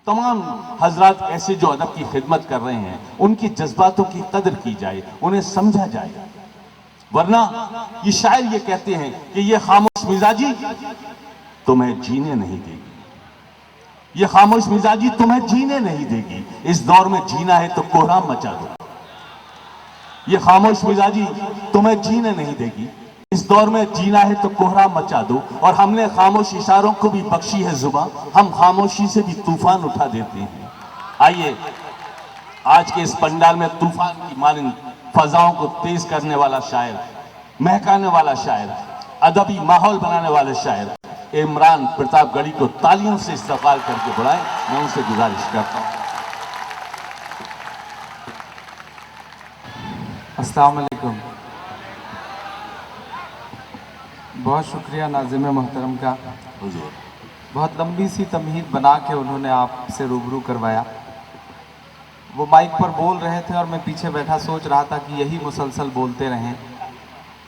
तमाम हजरात ऐसे जो अदब की खिदमत कर रहे हैं, उनकी जज्बातों की कदर की जाए, उन्हें समझा जाए। वरना ये शायर ये कहते हैं कि ये खामोश मिजाजी तुम्हें जीने नहीं देगी, ये खामोश मिजाजी तुम्हें जीने नहीं देगी। इस दौर में जीना है तो कोहराम मचा दो। ये खामोश मिजाजी तुम्हें जीने नहीं देगी, इस दौर में जीना है तो कोहराम मचा दो। और हमने खामोश इशारों को भी बख्शी है जुबान, हम खामोशी से भी तूफान उठा देते हैं। आइए आज के इस पंडाल में तूफान की मानिंद फजाओं को तेज करने वाला शायर, महकाने वाला शायर, अदबी माहौल बनाने वाले शायर इमरान प्रतापगढ़ी को तालियों से इस्तकबाल करके बुलाएं। मैं उनसे गुजारिश करता हूं। अस्सलाम वालेकुम। बहुत शुक्रिया नाज़िम मोहतरम का, हुजूर बहुत लंबी सी तमहीद बना के उन्होंने आपसे रूबरू करवाया। वो माइक पर बोल रहे थे और मैं पीछे बैठा सोच रहा था कि यही मुसलसल बोलते रहें,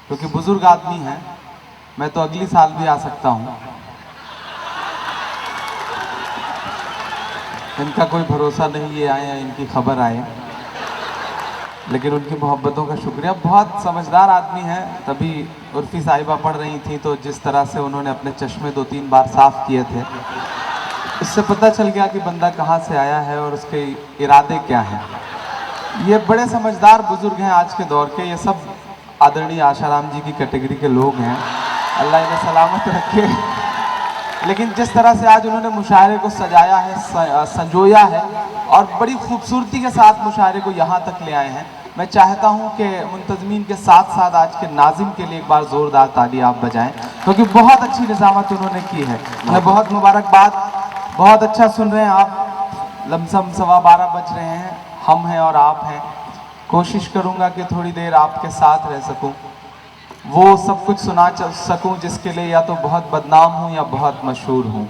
क्योंकि बुजुर्ग आदमी हैं। मैं तो अगली साल भी आ सकता हूँ, इनका कोई भरोसा नहीं ये आए या इनकी खबर आए, लेकिन उनकी मोहब्बतों का शुक्रिया। बहुत समझदार आदमी हैं। तभी उर्फी साहिबा पढ़ रही थी तो जिस तरह से उन्होंने अपने चश्मे 2-3 बार साफ़ किए थे, इससे पता चल गया कि बंदा कहाँ से आया है और उसके इरादे क्या हैं। ये बड़े समझदार बुजुर्ग हैं आज के दौर के। ये सब आदरणीय आशाराम जी की कैटेगरी के लोग हैं, अल्लाह इन्हें सलामत रखे। लेकिन जिस तरह से आज उन्होंने मुशायरे को सजाया है, संजोया है और बड़ी खूबसूरती के साथ मुशायरे को यहाँ तक ले आए हैं, मैं चाहता हूँ कि मुंतज़मीन के साथ साथ आज के नाज़िम के लिए एक बार ज़ोरदार ताली आप बजाएं, क्योंकि बहुत अच्छी निज़ामत उन्होंने की है। उन्हें बहुत मुबारकबाद। बहुत अच्छा सुन रहे हैं आप। लमसम 12:15 बज रहे हैं, हम हैं और आप हैं। कोशिश करूँगा कि थोड़ी देर आपके साथ रह सकूँ, वो सब कुछ सुना सकूँ जिसके लिए या तो बहुत बदनाम हूँ या बहुत मशहूर हूँ।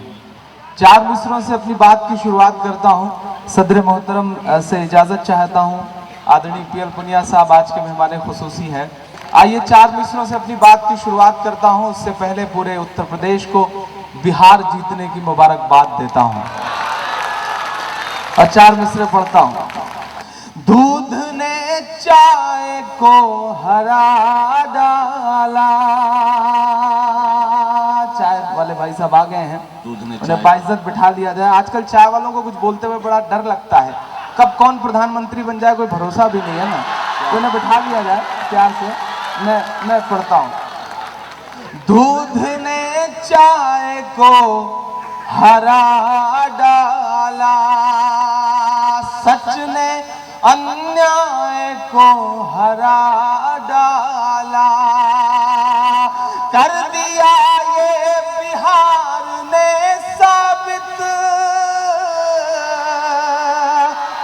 4 मिसरों से अपनी बात की शुरुआत करता हूँ। सदर मोहतरम से इजाज़त चाहता हूँ। आदरणीय पीएल पुनिया साहब आज के मेहमान खुसूसी हैं। आइए 4 मिसरों से अपनी बात की शुरुआत करता हूँ। उससे पहले पूरे उत्तर प्रदेश को बिहार जीतने की मुबारकबाद देता हूँ और 4 मिसरे पढ़ता हूँ। दूध ने चाय को हरा डाला। चाय वाले भाई साहब आ गए हैं, उन्हें बाइज्जत बिठा लिया जाए। आजकल चाय वालों को कुछ बोलते हुए बड़ा डर लगता है, कब कौन प्रधानमंत्री बन जाए कोई भरोसा भी नहीं है ना, तो उन्हें बिठा लिया जाए प्यार से। मैं पढ़ता हूँ। दूध ने चाय को हरा डाला, सच ने अन्याय को हरा डाला, कर दिया ये बिहार ने साबित।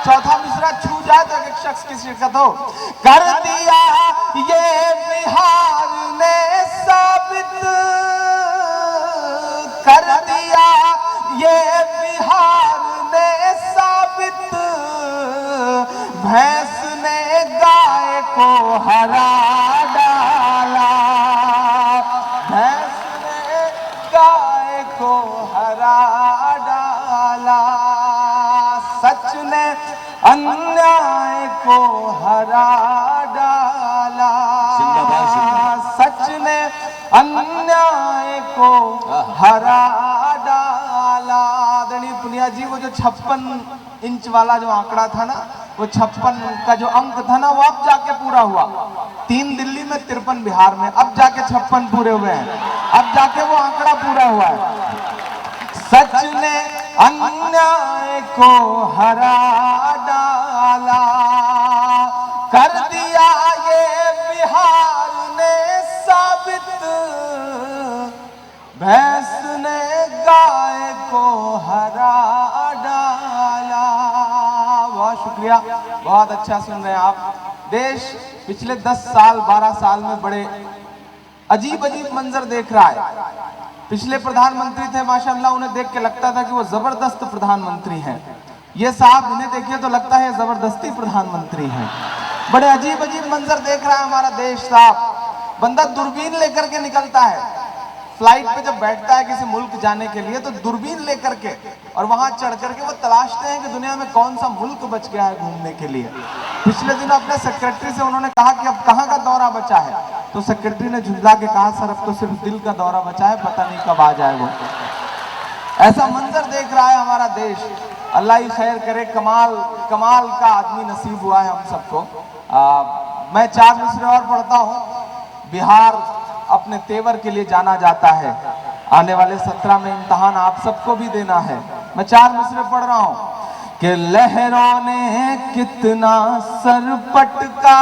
चौथा मिसरा छू जाए तो एक शख्स की शिरकत हो। कर दिया ये बिहार ने साबित, कर दिया ये बिहार ने साबित, भैंस ने गाय को हरा डाला, भैंस ने गाय को हरा डाला, सच ने अन्याय को हरा डाला, सच ने अन्याय को हरा डाला। आदरणीय पुनिया जी, वो जो 56 इंच वाला जो आंकड़ा था ना, वो 56 का जो अंक था ना, वो अब जाके पूरा हुआ। 3 दिल्ली में, 53 बिहार में, अब जाके 56 पूरे हुए हैं, अब जाके वो आंकड़ा पूरा हुआ है। सच ने अन्याय को हरा डाला, कर दिया ये बिहार ने साबित, भैंस ने गाय को हरा डाला। बहुत शुक्रिया, बहुत अच्छा सुन रहे हैं आप। देश पिछले 10 साल 12 साल में बड़े अजीब अजीब मंजर देख रहा है। पिछले प्रधानमंत्री थे, माशाल्लाह, उन्हें देख के लगता था कि वो जबरदस्त प्रधानमंत्री हैं। ये साहब इन्हें देखिए तो लगता है जबरदस्ती प्रधानमंत्री हैं। बड़े अजीब अजीब मंजर देख रहा है हमारा देश। साहब, बंदा दूरबीन लेकर के निकलता है, फ्लाइट पे जब बैठता है किसी मुल्क जाने के लिए तो दूरबीन लेकर के और वहां चढ़ करके वो तलाशते हैं कि दुनिया में कौन सा मुल्क बच गया है घूमने के लिए। पिछले दिनों अपने सेक्रेटरी से उन्होंने कहा कि अब कहाँ का दौरा बचा है, तो सेक्रेटरी ने झुंझला के कहा सर अब तो सिर्फ दिल का दौरा बचा है, पता नहीं कब आ जाए वो। ऐसा मंजर देख रहा है हमारा देश। अल्लाह ही खैर करे, कमाल कमाल का आदमी नसीब हुआ है हम सबको। मैं 4 मिसरे और पढ़ता हूँ। बिहार अपने तेवर के लिए जाना जाता है। आने वाले 17 में इम्तहान आप सबको भी देना है। मैं 4 मिसरे पढ़ रहा हूँ कि लहरों ने कितना सर पटका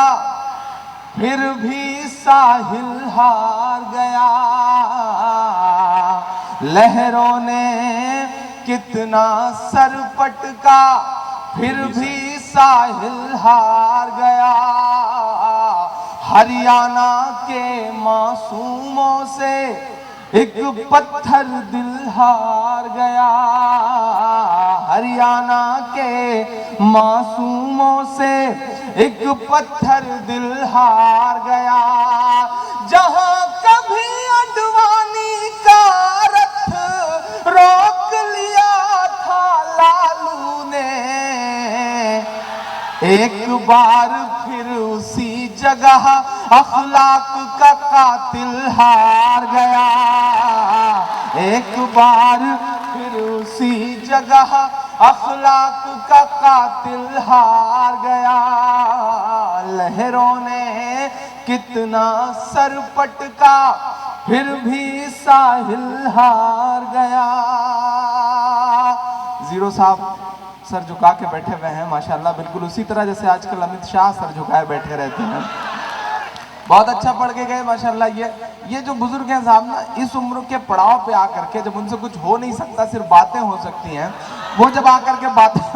फिर भी साहिल हार गया, लहरों ने कितना सर पटका फिर भी साहिल हार गया, हरियाणा के मासूमों से एक पत्थर दिल हार गया, हरियाणा के मासूमों से एक पत्थर दिल हार गया, जहां कभी अडवाणी का रथ रोक लिया था लालू ने, एक बार फिर उसी जगह अखलाक का कातिल हार गया, एक बार फिर उसी जगह अखलाक का कातिल हार गया, लहरों ने कितना सर पटका फिर भी साहिल हार गया। जीरो साहब सर झुका के बैठे हुए हैं माशाल्लाह, बिल्कुल उसी तरह जैसे आजकल अमित शाह सर झुकाए बैठे रहते हैं। बहुत अच्छा पढ़ के गए माशाल्लाह। ये जो बुजुर्ग हैं साहब ना, इस उम्र के पड़ाव पे आकर के जब उनसे कुछ हो नहीं सकता, सिर्फ बातें हो सकती हैं, वो जब आकर के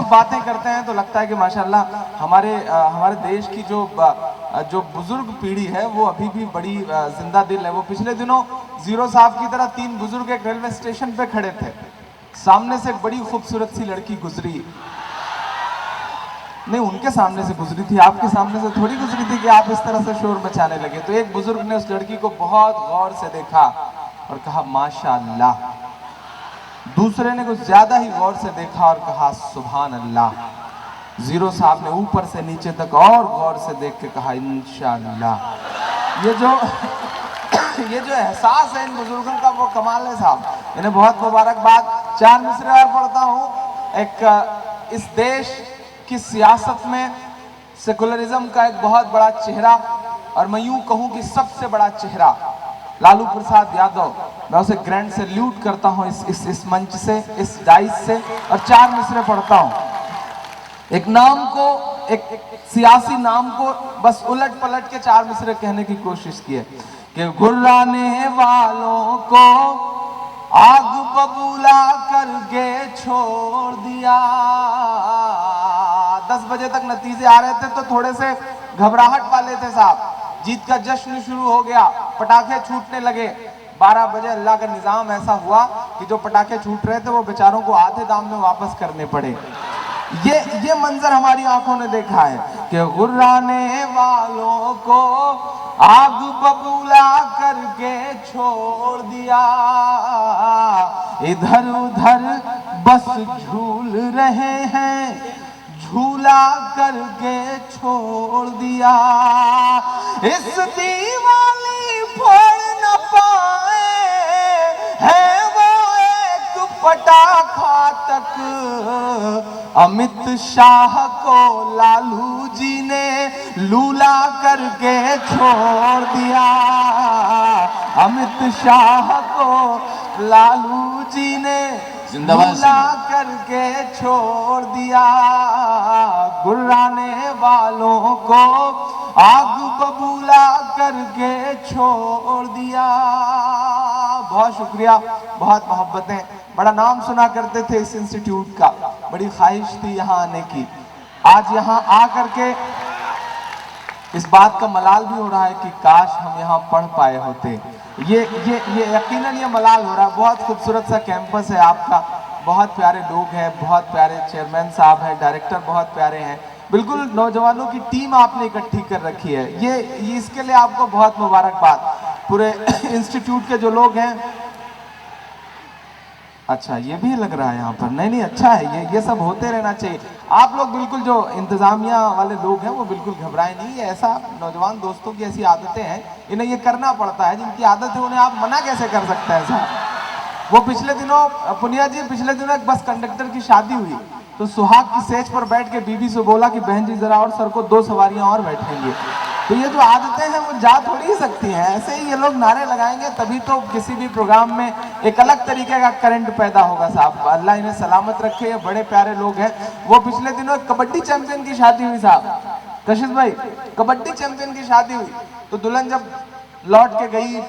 बातें करते हैं तो लगता है कि माशाल्लाह हमारे देश की जो बुजुर्ग पीढ़ी है वो अभी भी बड़ी जिंदा दिल है। वो पिछले दिनों जीरो साहब की तरह 3 बुजुर्ग एक रेलवे स्टेशन पे खड़े थे, सामने से एक बड़ी खूबसूरत सी लड़की गुजरी, नहीं उनके सामने से गुजरी थी, आपके सामने से थोड़ी गुजरी थी कि आप इस तरह से शोर मचाने लगे। तो एक बुजुर्ग ने उस लड़की को बहुत गौर से देखा और कहा माशाअल्लाह, दूसरे ने कुछ ज्यादा ही गौर से देखा और कहा सुभान अल्लाह, जीरो साहब ने ऊपर से नीचे तक और गौर से देख के कहा इंशाअल्लाह। ये जो एहसास है इन बुजुर्गों का वो कमाल है साहब, इन्हें बहुत मुबारकबाद। 4 मिसरे और पढ़ता हूँ। एक इस देश की सियासत में सेकुलरिज्म का एक बहुत बड़ा चेहरा, और मैं यूं कहूं कि सबसे बड़ा चेहरा लालू प्रसाद यादव, मैं उसे ग्रैंड सैल्यूट करता हूं इस मंच से, इस डाइस से। और 4 मिसरे पढ़ता हूं। एक नाम को, एक सियासी नाम को बस उलट पलट के 4 मिसरे कहने की कोशिश की है कि गुर्राने वालों को आग बबूला करके छोड़ दिया। 10 बजे तक नतीजे आ रहे थे तो थोड़े से घबराहट वाले थे साहब, जीत का जश्न शुरू हो गया, पटाखे छूटने लगे। 12 बजे अल्लाह का निजाम ऐसा हुआ कि जो पटाखे छूट रहे थे वो बेचारों को आधे दाम में वापस करने पड़े। ये मंजर हमारी आंखों ने देखा है कि गुर्राने वालों को आग बबूला करके छोड़ दिया, इधर उधर बस झूल रहे हैं, झूला करके छोड़ दिया। इस दीवाली फोड़ न पाए है वो एक पटाखा तक, अमित शाह को लालू जी ने लूला करके छोड़ दिया, अमित शाह को लालू जी ने लूला करके छोड़ दिया। गुर्राने वालों को आग बबूला करके छोड़ दिया। बहुत शुक्रिया, बहुत मोहब्बतें। बड़ा नाम सुना करते थे इस इंस्टीट्यूट का, बड़ी ख्वाहिश थी यहाँ आने की। आज यहाँ आकर के इस बात का मलाल भी हो रहा है कि काश हम यहाँ पढ़ पाए होते। ये यकीनन ये मलाल हो रहा है। बहुत खूबसूरत सा कैंपस है आपका, बहुत प्यारे लोग हैं, बहुत प्यारे चेयरमैन साहब हैं, डायरेक्टर बहुत प्यारे हैं, बिल्कुल नौजवानों की टीम आपने इकट्ठी कर रखी है। ये इसके लिए आपको बहुत मुबारकबाद। पूरे इंस्टीट्यूट के जो लोग हैं अच्छा, ये भी लग रहा है यहाँ पर। नहीं नहीं, अच्छा है, ये सब होते रहना चाहिए। आप लोग बिल्कुल, जो इंतजामिया वाले लोग हैं वो बिल्कुल घबराए नहीं। ये ऐसा नौजवान दोस्तों की ऐसी आदतें हैं, इन्हें ये करना पड़ता है। जिनकी आदत है उन्हें आप मना कैसे कर सकते हैं साहब। वो पिछले दिनों, पुनिया जी, पिछले दिनों एक बस कंडक्टर की शादी हुई, तो सुहाग की सेज पर बैठ के बीबी से बोला कि बहन जी जरा और सर को 2 सवारियां और बैठेंगे। तो ये जो आदतें हैं वो जा थोड़ी ही सकती हैं। ऐसे ही ये लोग नारे लगाएंगे तभी तो किसी भी प्रोग्राम में एक अलग तरीके का करंट पैदा होगा साहब। अल्लाह इन्हें सलामत रखे, ये बड़े प्यारे लोग हैं। वो पिछले दिनों कबड्डी चैंपियन की शादी हुई साहब, कशिश भाई, कबड्डी चैंपियन की शादी हुई, तो दुल्हन जब लौट के गई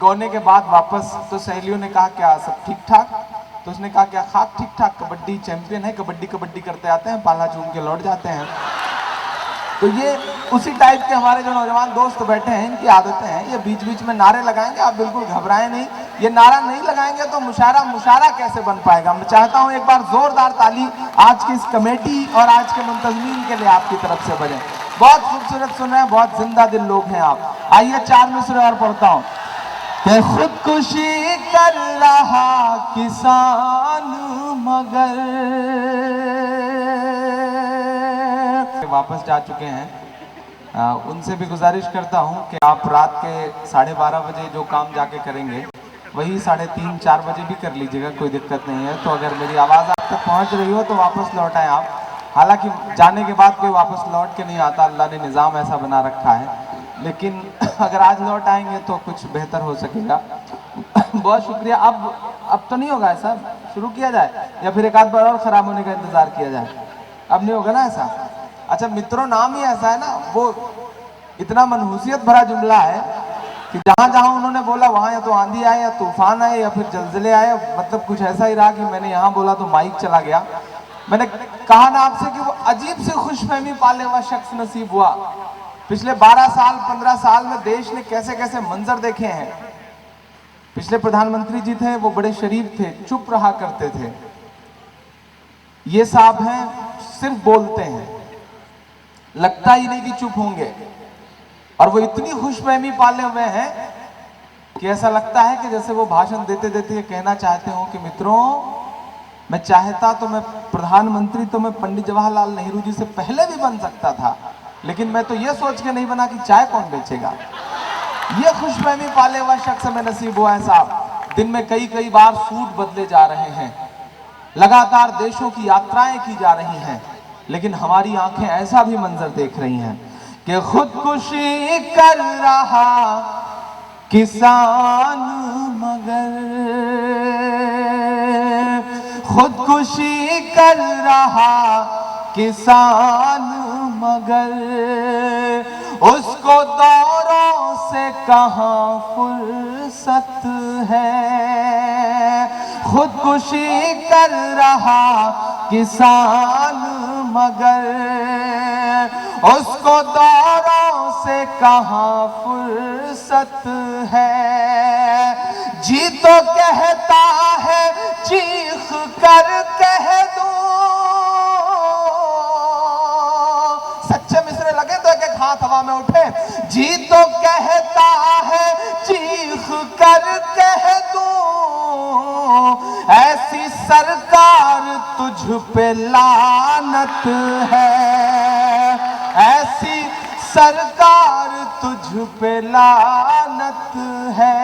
गौने के बाद वापस, तो सहेलियों ने कहा क्या सब ठीक ठाक? तो उसने कहा क्या खाक ठीक ठाक, कबड्डी चैंपियन है, कबड्डी कबड्डी करते आते हैं, पाला चूम के लौट जाते हैं। तो ये उसी टाइप के हमारे जो नौजवान दोस्त बैठे हैं, इनकी आदतें हैं। ये बीच बीच में नारे लगाएंगे, आप बिल्कुल घबराएं नहीं। ये नारा नहीं लगाएंगे तो मुशारा कैसे बन पाएगा। मैं चाहता हूं एक बार जोरदार ताली आज की इस कमेटी और आज के मुंतजमीन के लिए आपकी तरफ से बजे। बहुत खूबसूरत सुन रहे हैं, बहुत जिंदा दिल लोग हैं आप। आइए 4 मिसरे और पढ़ता हूँ। खुदकुशी कर रहा किसान मगर, वापस जा चुके हैं, उनसे भी गुजारिश करता हूं कि आप रात के 12:30 बजे जो काम जाके करेंगे वही 3:30-4 बजे भी कर लीजिएगा, कोई दिक्कत नहीं है। तो अगर मेरी आवाज़ आप तक पहुंच रही हो तो वापस लौट आए आप। हालांकि जाने के बाद कोई वापस लौट के नहीं आता, अल्लाह ने निज़ाम ऐसा बना रखा है, लेकिन अगर आज लौट आएंगे तो कुछ बेहतर हो सकेगा। बहुत शुक्रिया। अब तो नहीं होगा ऐसा, शुरू किया जाए या फिर एक आध बार और ख़राब होने का इंतज़ार किया जाए? अब नहीं होगा ना ऐसा? अच्छा मित्रों, नाम ही ऐसा है ना, वो इतना मनहूसियत भरा जुमला है कि जहां जहां उन्होंने बोला वहां या तो आंधी आए या तूफान आए या फिर जलजले आए। मतलब कुछ ऐसा ही रहा कि मैंने यहाँ बोला तो माइक चला गया। मैंने कहा ना आपसे कि वो अजीब सी खुशफहमी पाले हुआ शख्स नसीब हुआ। पिछले 12 साल 15 साल में देश ने कैसे कैसे मंजर देखे हैं। पिछले प्रधानमंत्री जी थे, वो बड़े शरीफ थे, चुप रहा करते थे। ये साहब हैं, सिर्फ बोलते हैं, लगता ही नहीं कि चुप होंगे। और वो इतनी खुशफहमी पाले हुए हैं कि ऐसा लगता है कि जैसे वो भाषण देते देते ये कहना चाहते हो कि मित्रों, मैं चाहता तो मैं प्रधानमंत्री, तो मैं पंडित जवाहरलाल नेहरू जी से पहले भी बन सकता था, लेकिन मैं तो ये सोच के नहीं बना कि चाय कौन बेचेगा। ये खुशफहमी पाले हुआ शख्स में नसीब हुआ है साहब। दिन में कई कई बार सूट बदले जा रहे हैं, लगातार देशों की यात्राएं की जा रही हैं, लेकिन hमारी आंखें ऐसा भी मंजर देख रही हैं कि खुदकुशी कर रहा किसान मगर, खुदकुशी कर रहा किसान मगर, उसको दौरों से कहाँ फुर्सत है। खुदकुशी कर रहा किसान मगर, उसको दौरों से कहाँ फुर्सत है। जी तो कहता है चीख कर कह दूं, सच्चे मिसरे लगे तो एक एक हाथ हवा में उठे। जी तो कहता है चीख कर कह दूं, ऐसी सरकार तुझ पे लानत है, ऐसी सरकार तुझ पे लानत है,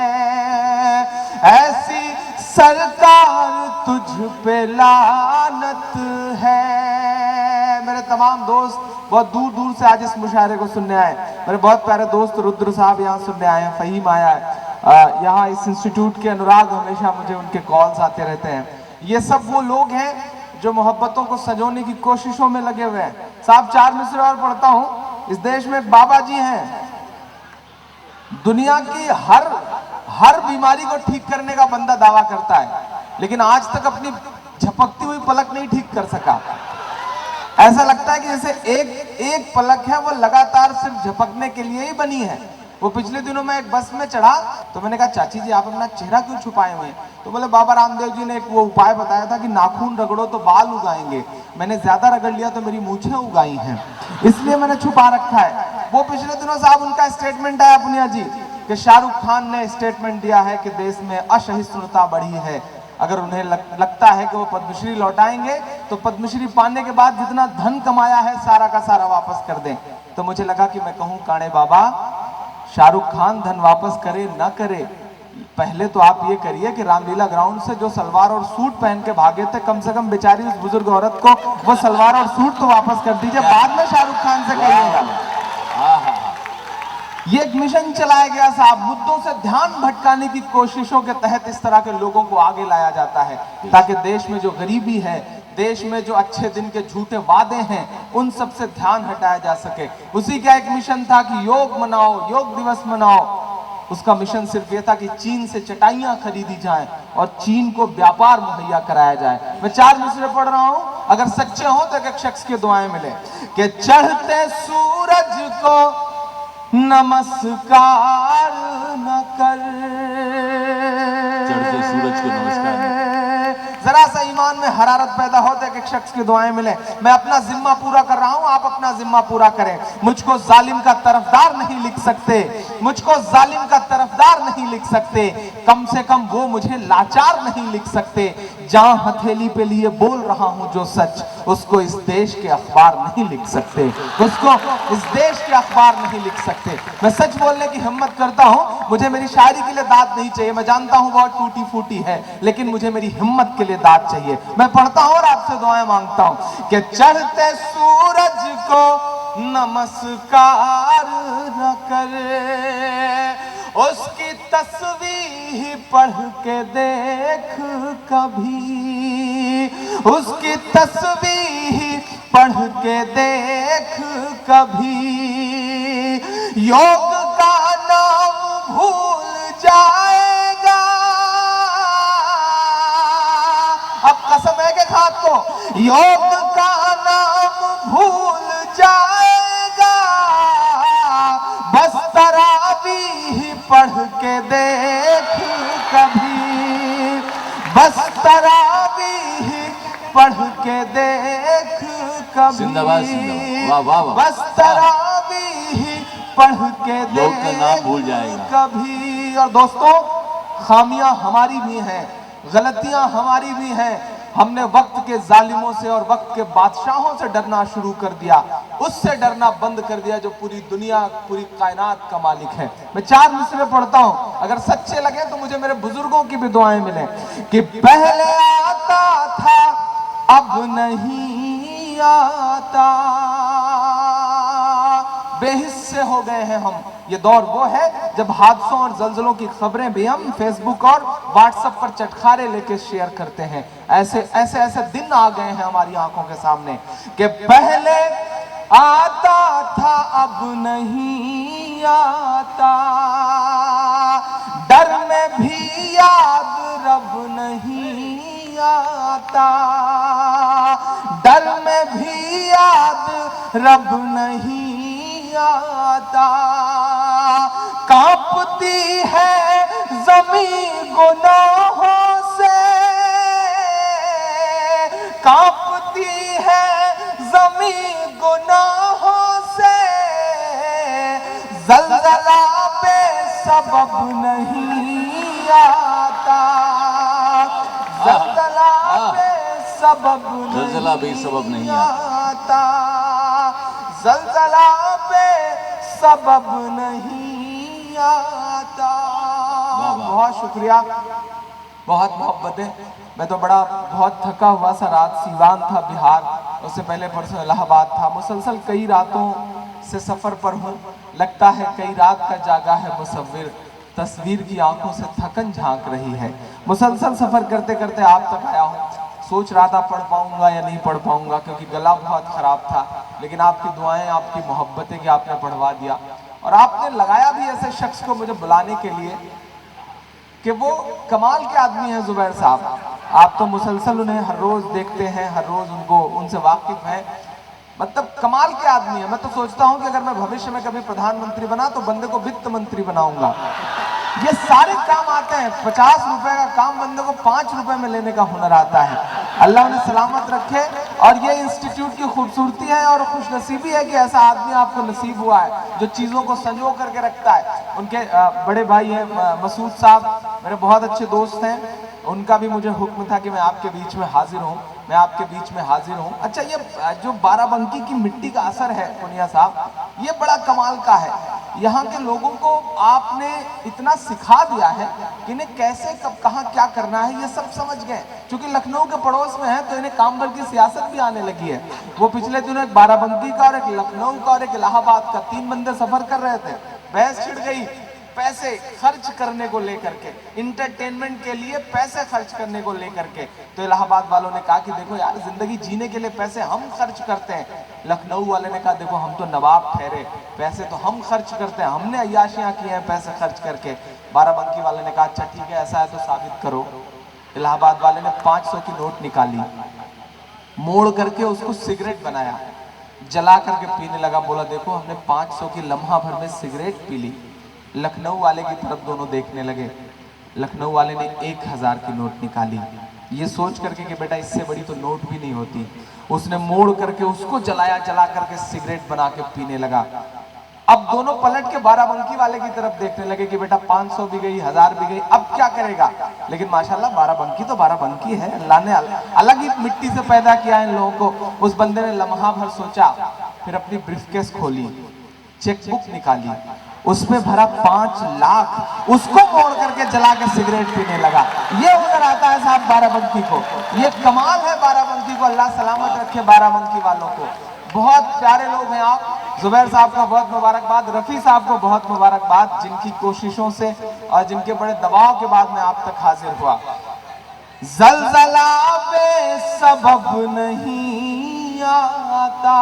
ऐसी सरकार तुझ पे लानत है। मेरे तमाम दोस्त बहुत दूर दूर से आज इस मुशायरे को सुनने आए। मेरे बहुत प्यारे दोस्त रुद्र साहब यहाँ सुनने आए हैं, फहीम आया है यहाँ इस इंस्टीट्यूट के। अनुराग, हमेशा मुझे उनके कॉल्स आते रहते हैं। ये सब वो लोग हैं जो मोहब्बतों को सजोने की कोशिशों में लगे हुए हैं साहब। 4 मिसरे और पढ़ता हूँ। इस देश में एक बाबा जी हैं, दुनिया की हर बीमारी को ठीक करने का बंदा दावा करता है, लेकिन आज तक अपनी झपकती हुई पलक नहीं ठीक कर सका। ऐसा लगता है कि जैसे एक पलक है वो लगातार सिर्फ झपकने के लिए ही बनी है। वो पिछले दिनों मैं एक बस में चढ़ा तो मैंने कहा चाची जी आप अपना चेहरा क्यों छुपाए हुए हैं? तो बोले बाबा रामदेव जी ने एक वो उपाय बताया था कि नाखून रगड़ो तो बाल उगाएंगे। मैंने ज्यादा रगड़ लिया तो मेरी मूछें उगाई हैं, इसलिए मैंने छुपा रखा है। वो पिछले दिनों साहब उनका स्टेटमेंट आया पुनिया जी कि शाहरुख खान ने स्टेटमेंट दिया है कि देश में असहिष्णुता बढ़ी है, अगर उन्हें लगता है कि वो पद्मश्री लौटाएंगे तो पद्मश्री पाने के बाद जितना धन कमाया है सारा का सारा वापस कर दें। तो मुझे लगा कि मैं कहूं काणे बाबा, शाहरुख खान धन वापस करे ना करे, पहले तो आप ये करिए कि रामलीला ग्राउंड से जो सलवार और सूट पहन के भागे थे, कम से कम बेचारी उस बुजुर्ग औरत को वो सलवार और सूट तो वापस कर दीजिए, बाद में शाहरुख खान से कहिएगा। ये एक मिशन चलाया गया साहब, मुद्दों से ध्यान भटकाने की कोशिशों के तहत इस तरह के लोगों को आगे लाया जाता है ताकि देश में जो गरीबी है, देश में जो अच्छे दिन के झूठे वादे हैं, उन सब से ध्यान हटाया जा सके। उसी का एक मिशन था कि योग मनाओ, योग दिवस मनाओ। उसका मिशन सिर्फ ये था कि चीन से चटाइयां खरीदी जाएं और चीन को व्यापार मुहैया कराया जाए। मैं 4 मिसरे पढ़ रहा हूं, अगर सच्चे हो तो एक शख्स की दुआएं मिले कि चढ़ते सूरज को नमस्कार न कर, चढ़ते सूरज को नमस्कार। जरा सा ईमान में हरारत पैदा हो तो एक शख्स की दुआएं मिले। मैं अपना जिम्मा पूरा कर रहा हूं, आप अपना जिम्मा पूरा करें। मुझको जालिम का तरफदार नहीं लिख सकते, मुझको जालिम का तरफदार नहीं लिख सकते, कम से कम वो मुझे लाचार नहीं लिख सकते। जहां हथेली पे लिए बोल रहा हूं जो सच, उसको इस देश के अखबार नहीं लिख सकते, उसको इस देश के अखबार नहीं लिख सकते। मैं सच बोलने की हिम्मत करता हूं, मुझे मेरी शायरी के लिए दाद नहीं चाहिए, मैं जानता हूं बहुत टूटी फूटी है, लेकिन मुझे मेरी हिम्मत के लिए दाद चाहिए। मैं पढ़ता हूं और आपसे दुआएं मांगता हूं कि चढ़ते सूरज को नमस्कार न करे, उसकी तस्वीर पढ़ के देख कभी, उसकी तस्वीर पढ़ के देख कभी, योग का नाम भूल जाएगा। अब कसम है कि खाद को, योग का नाम भूल जाएगा, बस तरावीह पढ़ के देख कभी, बस तरावीह पढ़ के देख कभी, जिंदाबाद जिंदाबाद, वाह वाह वाह, बस तरावीह पढ़ के योग का नाम भूल जाएगा कभी। और दोस्तों, खामियां हमारी भी हैं, गलतियां हमारी भी हैं। हमने वक्त के जालिमों से और वक्त के बादशाहों से डरना शुरू कर दिया, उससे डरना बंद कर दिया जो पूरी दुनिया, पूरी कायनात का मालिक है। मैं 4 मिसरे पढ़ता हूं, अगर सच्चे लगे तो मुझे मेरे बुजुर्गों की भी दुआएं मिले कि पहले आता था अब नहीं आता, बेहिस्से हो गए हैं हम। ये दौर वो है जब हादसों और जल्जलों की खबरें भी हम फेसबुक और व्हाट्सएप पर चटखारे लेके शेयर करते हैं। ऐसे ऐसे ऐसे दिन आ गए हैं हमारी आंखों के सामने कि पहले आता था अब नहीं आता, डर में भी याद रब नहीं आता, डर में भी याद रब नहीं आता, कांपती है ज़मीं गुनाहों से, कांपती है ज़मीं गुनाहों से, ज़लज़ला पे सबब नहीं आता, ज़लज़ला पे सबब ज़लज़ला बेसबब नहीं आता, ज़लज़ला पे सबब नहीं आता। बहुत शुक्रिया, बहुत मोहब्बतें। मैं तो बहुत थका हुआ सा, रात सीवान था बिहार, उससे पहले परसों इलाहाबाद था। मुसलसल कई रातों से सफ़र पर हूँ, लगता है कई रात का जागा है मुसव्विर, तस्वीर की आंखों से थकन झांक रही है। मुसलसल सफ़र करते करते आप तक आया हूँ, सोच रहा था पढ़ पाऊंगा या नहीं पढ़ पाऊंगा क्योंकि गला बहुत ख़राब था, लेकिन आपकी दुआएं, आपकी मोहब्बतें कि आपने पढ़वा दिया। और आपने लगाया भी ऐसे शख्स को मुझे बुलाने के लिए कि वो कमाल के आदमी हैं जुबैर साहब। आप तो मुसलसल उन्हें हर रोज़ देखते हैं, हर रोज़ उनसे वाकिफ़ हैं, मतलब कमाल के आदमी है। मैं तो सोचता हूं कि अगर मैं भविष्य में कभी प्रधानमंत्री बना तो बंदे को वित्त मंत्री बनाऊंगा। ये सारे काम आते हैं, 50 रुपए का काम बंदे को 5 रुपए में लेने का हुनर आता है। अल्लाह उन्हें सलामत रखे। और ये इंस्टीट्यूट की खूबसूरती है और खुशनसीबी है कि ऐसा आदमी आपको नसीब हुआ है जो चीज़ों को संजो करके रखता है। उनके बड़े भाई हैं मसूद साहब, मेरे बहुत अच्छे दोस्त हैं, उनका भी मुझे हुक्म था कि मैं आपके बीच में हाजिर हूँ, मैं आपके बीच में हाजिर हूँ। अच्छा, ये जो बाराबंकी की मिट्टी का असर है पुनिया साहब, ये बड़ा कमाल का है। यहाँ के लोगों को आपने इतना सिखा दिया है कि इन्हें कैसे कब कहाँ क्या करना है ये सब समझ गए। क्योंकि लखनऊ के पड़ोस में है तो इन्हें काम भर की सियासत भी आने लगी है। वो पिछले दिनों एक बाराबंकी का और एक लखनऊ का और एक इलाहाबाद का 3 बंदे सफर कर रहे थे, बहस छिड़ गई पैसे खर्च करने को लेकर के, इंटरटेनमेंट के लिए पैसे खर्च करने को लेकर के। तो इलाहाबाद वालों ने कहा कि देखो यार, जिंदगी जीने के लिए पैसे हम खर्च करते हैं। लखनऊ वाले ने कहा देखो हम तो नवाब ठहरे, पैसे तो हम खर्च करते हैं, हमने अय्याशियां की हैं पैसे खर्च करके। बाराबंकी वाले ने कहा अच्छा ठीक है, ऐसा है तो साबित करो। इलाहाबाद वाले ने 500 की नोट निकाली, मोड़ करके उसको सिगरेट बनाया, जला करके पीने लगा। बोला देखो हमने 500 की लम्हा भर में सिगरेट पी ली। लखनऊ वाले की तरफ दोनों देखने लगे। लखनऊ वाले ने 1000 की नोट निकाली, ये सोच करके कि बेटा इससे बड़ी तो नोट भी नहीं होती। उसने मोड़ करके उसको जलाया, जला करके सिगरेट बना के पीने लगा। अब दोनों पलट के बाराबंकी वाले की तरफ देखने लगे कि बेटा 500 भी गई, 1000 भी गई, अब क्या करेगा। लेकिन माशाल्लाह बाराबंकी तो बाराबंकी है, अल्लाह ने अलग ही मिट्टी से पैदा किया है इन लोगों को। उस बंदे ने लम्हा भर सोचा, फिर अपनी ब्रीफकेस खोली, चेकबुक निकाली, उसमें भरा 5 लाख, उसको मोड़ करके जला के सिगरेट पीने लगा। ये उधर आता है साहब बाराबंकी को, ये कमाल है बाराबंकी को। अल्लाह सलामत रखे बाराबंकी वालों को। बहुत प्यारे लोग हैं आप। जुबैर साहब को बहुत मुबारकबाद, रफ़ी साहब को बहुत मुबारकबाद, जिनकी कोशिशों से और जिनके बड़े दबाव के बाद मैं आप तक हाजिर हुआ। ज़लज़ला बेसबब नहीं आता,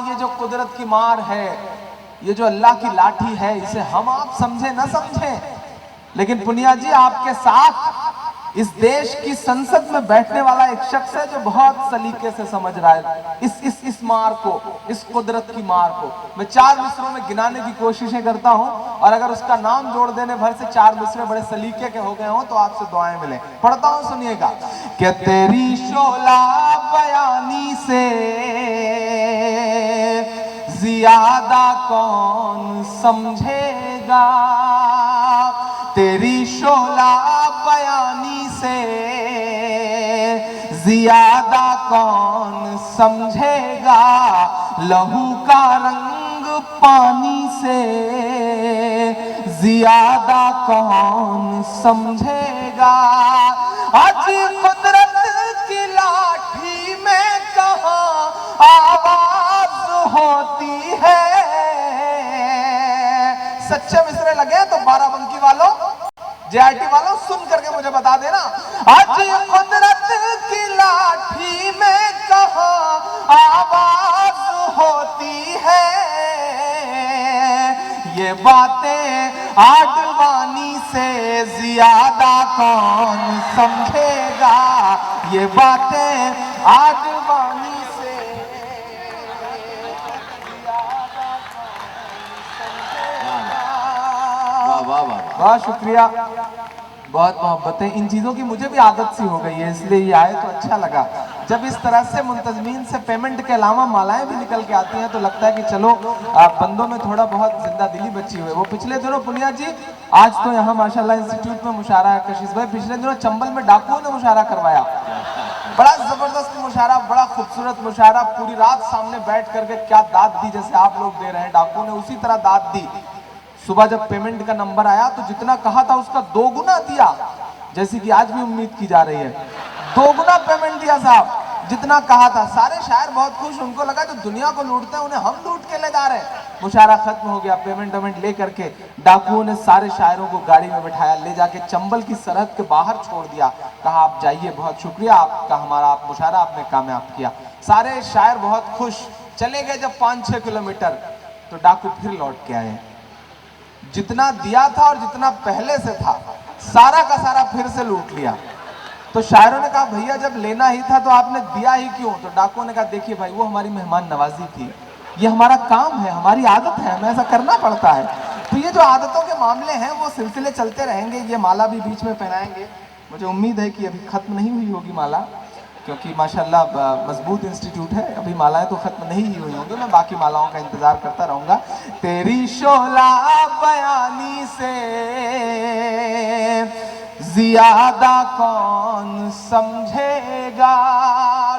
ये जो कुदरत की मार है, ये जो अल्लाह की लाठी है, इसे हम आप समझे ना समझे, लेकिन पुनिया जी आपके साथ इस देश की संसद में बैठने वाला एक शख्स है जो बहुत सलीके से समझ रहा है इस मार को, इस कुदरत की मार को। मैं 4 मिसरों में गिनाने की कोशिशें करता हूं, और अगर उसका नाम जोड़ देने भर से 4 मिसरे बड़े सलीके के हो गए हों तो आपसे दुआएं मिले। पढ़ता हूं, सुनिएगा। कि तेरी शोला बयानी से ज्यादा कौन समझेगा, तेरी शोला बयानी से ज्यादा कौन समझेगा, लहू का रंग पानी से ज्यादा कौन समझेगा। आज कुदरत की लाठी में कहाँ आवाज होती है। सच्चे मिसरे लगे तो बाराबंकी वालों, जेआईटी वालों, सुन करके मुझे बता देना। आज कुदरत की लाठी में कहाँ आवाज होती है, ये बातें आडवाणी से ज्यादा कौन समझेगा, ये बातें आडवाणी से ज्यादा कौन समझेगा। वाह वाह, बहुत शुक्रिया, बहुत मोहब्बतें। इन चीज़ों की मुझे भी आदत सी हो गई है, इसलिए ये आए तो अच्छा लगा। जब इस तरह से मुंतजमीन से पेमेंट के अलावा मालाएं भी निकल के आती हैं तो लगता है कि चलो बंदों में थोड़ा बहुत जिंदा दिली बची हुई है। वो पिछले दिनों पुनिया जी, आज तो यहाँ माशाल्लाह इंस्टीट्यूट में मुशारा है कशिश भाई, पिछले दिनों चंबल में डाकुओं ने मुशारा करवाया, बड़ा जबरदस्त मुशारा, बड़ा खूबसूरत मुशारा। पूरी रात सामने बैठ करके क्या दाद दी, जैसे आप लोग दे रहे हैं, डाकुओं ने उसी तरह दाद दी। सुबह जब पेमेंट का नंबर आया तो जितना कहा था उसका 2 गुना दिया, जैसे कि आज भी उम्मीद की जा रही है। 2 गुना पेमेंट दिया साहब, जितना कहा था। सारे शायर बहुत खुश, उनको लगा जो दुनिया को लूटते हैं उन्हें हम लूट के ले जा रहे हैं। मुशारा खत्म हो गया, पेमेंट ले करके डाकुओं ने सारे शायरों को गाड़ी में बिठाया, ले जाके चंबल की सरहद के बाहर छोड़ दिया। कहा आप जाइए, बहुत शुक्रिया आपका, हमारा आप मुशारा आपने कामयाब किया। सारे शायर बहुत खुश। चले गए जब 5-6 किलोमीटर तो डाकू फिर लौट के आए। जितना दिया था और जितना पहले से था सारा का सारा फिर से लूट लिया। तो शायरों ने कहा भैया जब लेना ही था तो आपने दिया ही क्यों। तो डाकुओं ने कहा देखिए भाई, वो हमारी मेहमान नवाजी थी, ये हमारा काम है, हमारी आदत है, हमें ऐसा करना पड़ता है। तो ये जो आदतों के मामले हैं वो सिलसिले चलते रहेंगे। ये माला भी बीच में पहनाएंगे, मुझे उम्मीद है कि अभी खत्म नहीं हुई होगी माला, क्योंकि माशाल्लाह मजबूत इंस्टीट्यूट है। अभी मालाएं तो खत्म नहीं ही हुई होंगी, मैं बाकी मालाओं का इंतजार करता रहूंगा। तेरी शोला बयानी से ज्यादा कौन समझेगा।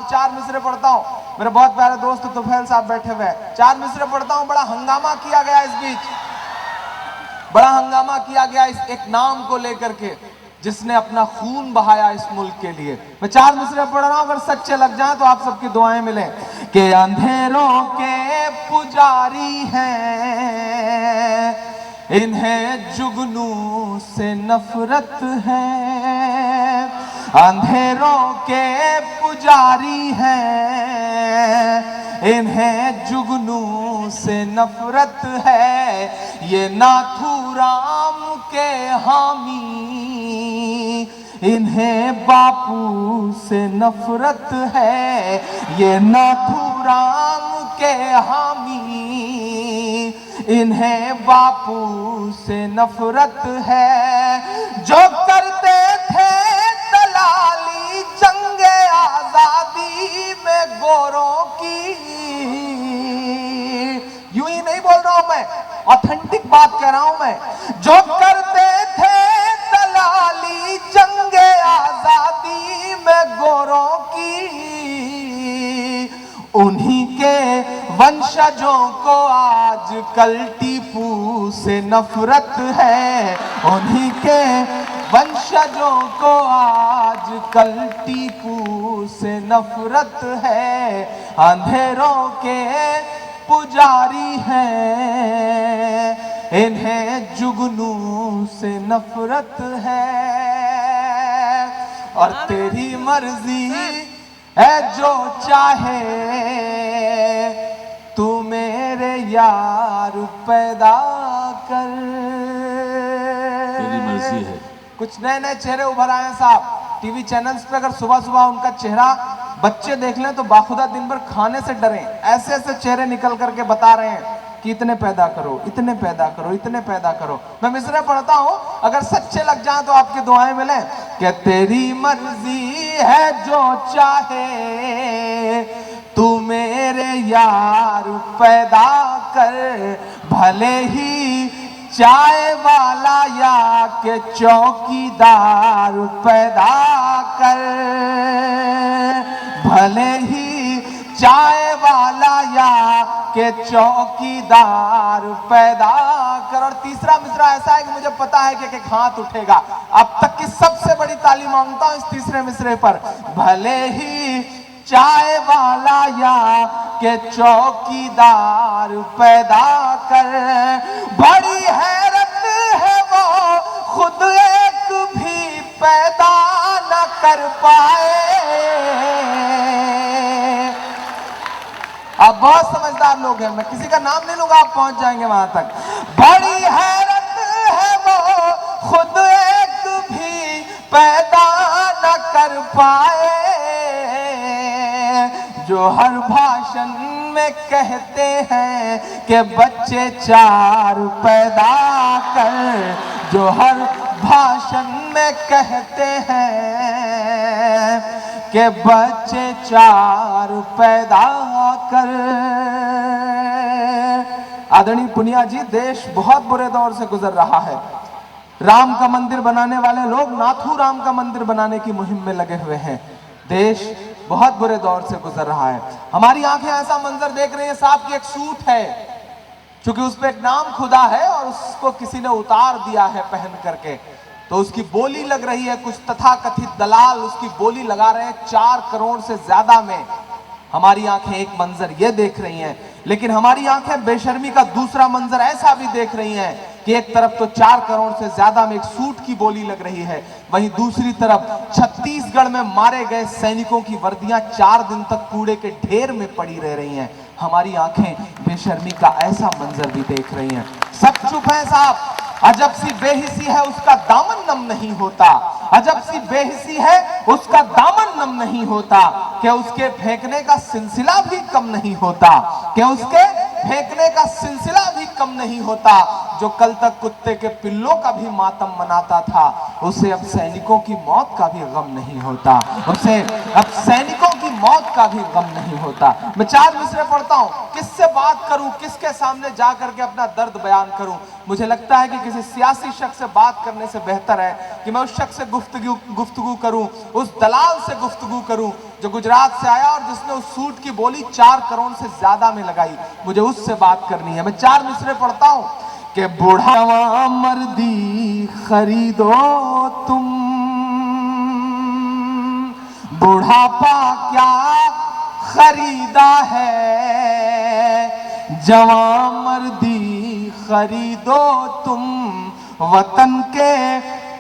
4 मिसरे पढ़ता हूं, मेरे बहुत प्यारे दोस्त तुफैल साहब बैठे हुए हैं। 4 मिसरे पढ़ता हूं। बड़ा हंगामा किया गया इस बीच, बड़ा हंगामा किया गया इस एक नाम को लेकर के जिसने अपना खून बहाया इस मुल्क के लिए। मैं 4 मिसरे पढ़ रहा हूं, अगर सच्चे लग जाए तो आप सबकी दुआएं मिले। कि अंधेरों के पुजारी हैं, इन्हें जुगनू से नफरत है। अंधेरों के पुजारी हैं, इन्हें जुगनू से नफरत है। ये नाथूराम के हामी, इन्हें बापू से नफरत है। ये नाथूराम के हामी, इन्हें बापू से नफरत है। जो करते थे दलाली जंगे आजादी में गोरों की, यूं ही नहीं बोल रहा हूं मैं, ऑथेंटिक बात कह रहा हूं मैं। जो करते थे दलाली जंगे आजादी में गोरों की, उन्हीं के वंशजों को आजकल टीपू से नफरत है। उन्हीं के वंशजों को आजकल टीपू से नफरत है। अंधेरों के पुजारी हैं, इन्हें जुगनू से नफरत है। और तेरी मर्जी है जो चाहे, तू मेरे यार पैदा कर। तेरी मर्जी है। कुछ नए नए चेहरे उभर आए हैं साहब। टीवी चैनल्स पे अगर सुबह सुबह उनका चेहरा बच्चे देख लें तो बाखुदा दिन भर खाने से डरें। ऐसे ऐसे चेहरे निकल करके बता रहे हैं कि इतने पैदा करो, इतने पैदा करो, इतने पैदा करो। मैं मिसरे पढ़ता हूं, अगर सच्चे लग जाए तो आपकी दुआएं मिले। कि तेरी मर्जी है जो चाहे, तू मेरे यार पैदा कर। भले ही चाय वाला या के चौकीदार पैदा कर। भले ही चाय वाला या के चौकीदार पैदा कर। और तीसरा मिसरा ऐसा है कि मुझे पता है कि एक हाथ उठेगा। अब तक की सबसे बड़ी ताली मांगता हूं इस तीसरे मिसरे पर। भले ही चाय वाला या के चौकीदार पैदा कर। बड़ी हैरत है वो खुद एक भी पैदा न कर पाए। आप बहुत समझदार लोग हैं, मैं किसी का नाम नहीं लूंगा, आप पहुंच जाएंगे वहां तक। बड़ी हैरत है वो खुद एक भी पैदा न कर पाए, जो हर भाषण में कहते हैं कि बच्चे 4 पैदा कर। जो हर भाषण में कहते हैं कि बच्चे 4 पैदा कर। आदरणीय पुनिया जी, देश बहुत बुरे दौर से गुजर रहा है। राम का मंदिर बनाने वाले लोग नाथू राम का मंदिर बनाने की मुहिम में लगे हुए हैं। देश बहुत बुरे दौर से गुजर रहा है। हमारी आंखें ऐसा मंजर देख रही हैं, साहब की एक सूट है, क्योंकि उस पर एक नाम खुदा है और उसको किसी ने उतार दिया है पहन करके, तो उसकी बोली लग रही है। कुछ तथाकथित दलाल उसकी बोली लगा रहे हैं 4 करोड़ से ज्यादा में। हमारी आंखें एक मंजर ये देख रही हैं, लेकिन हमारी आंखें बेशर्मी का दूसरा मंजर ऐसा भी देख रही हैं कि एक तरफ तो 4 करोड़ से ज्यादा में एक सूट की बोली लग रही है, वहीं दूसरी तरफ छत्तीसगढ़ में मारे गए सैनिकों की वर्दियां 4 दिन तक कूड़े के ढेर में पड़ी रह रही हैं। हमारी आंखें बेशर्मी का ऐसा मंजर भी देख रही हैं। सब चुप है साहब। अजब सी बेहिसी है उसका दामन नम नहीं होता। अजब सी बेहिसी है उसका दामन नम नहीं होता। क्या उसके फेंकने का सिलसिला भी कम नहीं होता। क्या उसके फेंकने का सिलसिला भी कम नहीं होता। जो कल तक कुत्ते के पिल्लों का भी मातम मनाता था, उसे अब सैनिकों की मौत का भी गम नहीं होता। उसे अब सैनिकों की मौत का भी गम नहीं होता। मैं 4 मिसरे पढ़ता हूँ, किससे बात करूं, किसके सामने जा करके अपना दर्द बयान करूं। मुझे लगता है कि किसी सियासी शख्स से बात करने से बेहतर है कि मैं उस शख्स से गुफ्तगू करूं, उस दलाल से गुफ्तगू करूं जो गुजरात से आया और जिसने उस सूट की बोली 4 करोड़ से ज्यादा में लगाई। मुझे उससे बात करनी है। मैं 4 मिसरे पढ़ता हूं कि बुढ़ावा मर्दी खरीदो तुम, बुढ़ापा क्या खरीदा है, जवां मर्दी खरीदो तुम, वतन के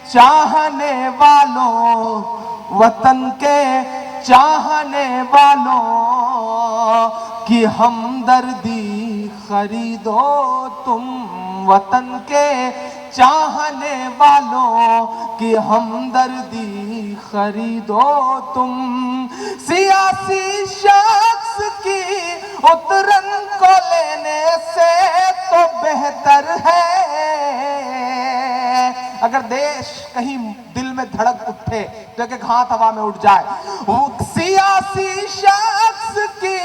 चाहने वालों, वतन के चाहने वालों की हमदर्दी खरीदो तुम, वतन के चाहने वालों की हमदर्दी खरीदो तुम। सियासी शख्स की उतरन को लेने से तो बेहतर है अगर देश कहीं दिल में धड़क उठे तो एक हाथ हवा में उठ जाए। सियासी शख्स की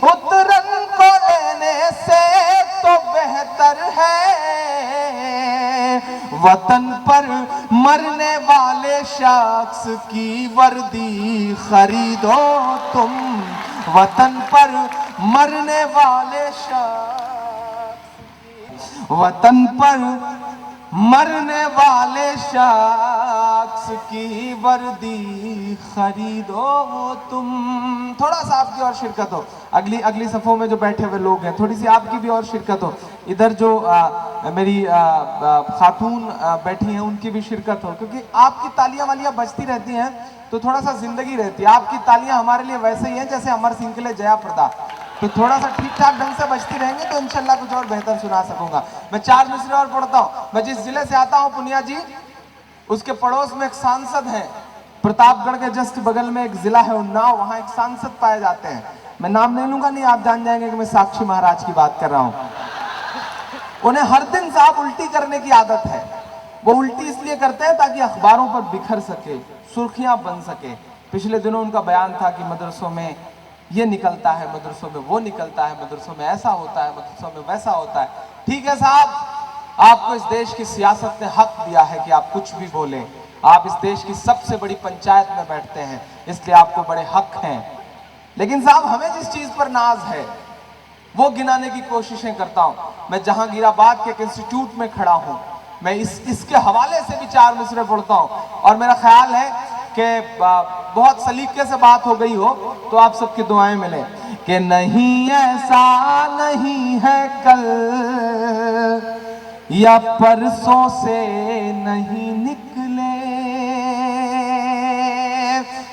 उतरन को लेने से तो बेहतर है वतन पर मरने वाले शख्स की वर्दी खरीदो तुम, वतन पर मरने वाले शख्स, वतन पर मरने वाले शख्स की वर्दी खरीदो तुम। थोड़ा सा आपकी और शिरकत हो, अगली सफों में जो बैठे हुए लोग हैं थोड़ी सी आपकी भी और शिरकत हो। इधर जो मेरी खातून बैठी हैं उनकी भी शिरकत हो, क्योंकि आपकी तालियां वालियां बजती रहती हैं तो थोड़ा सा जिंदगी रहती है। आपकी तालियां हमारे लिए वैसे ही हैं जैसे अमर सिंह के लिए जया प्रदा, तो थोड़ा सा ठीक ठाक ढंग से बजती रहेंगे तो इंशाल्लाह कुछ और बेहतर सुना सकूंगा। मैं 4 मिसरे और पढ़ता हूँ। मैं जिस जिले से आता हूँ पुनिया जी, उसके पड़ोस में एक सांसद है। प्रतापगढ़ के जस्ट बगल में एक जिला है उन्नाव, वहां एक सांसद पाए जाते हैं। मैं नाम नहीं लूंगा, नहीं आप जान जाएंगे कि मैं साक्षी महाराज की बात कर रहा हूँ। उन्हें हर दिन साहब उल्टी करने की आदत है। वो उल्टी इसलिए करते हैं ताकि अखबारों पर बिखर सके, सुर्खियां बन सके। पिछले दिनों उनका बयान था कि मदरसों में ये निकलता है, मदरसों में वो निकलता है, मदरसों में ऐसा होता है, मदरसों में वैसा होता है। ठीक है साहब, आपको इस देश की सियासत ने हक दिया है कि आप कुछ भी बोलें। आप इस देश की सबसे बड़ी पंचायत में बैठते हैं, इसलिए आपको बड़े हक हैं। लेकिन साहब हमें जिस चीज पर नाज है वो गिनाने की कोशिशें करता हूं। मैं जहांगीराबाद के एक इंस्टीट्यूट में खड़ा हूं, मैं इसके हवाले से भी 4 मिसरे पढ़ता हूं और मेरा ख्याल है कि बहुत सलीके से बात हो गई हो तो आप सबकी दुआएं मिले। कि नहीं ऐसा नहीं है कल या परसों से नहीं निकले।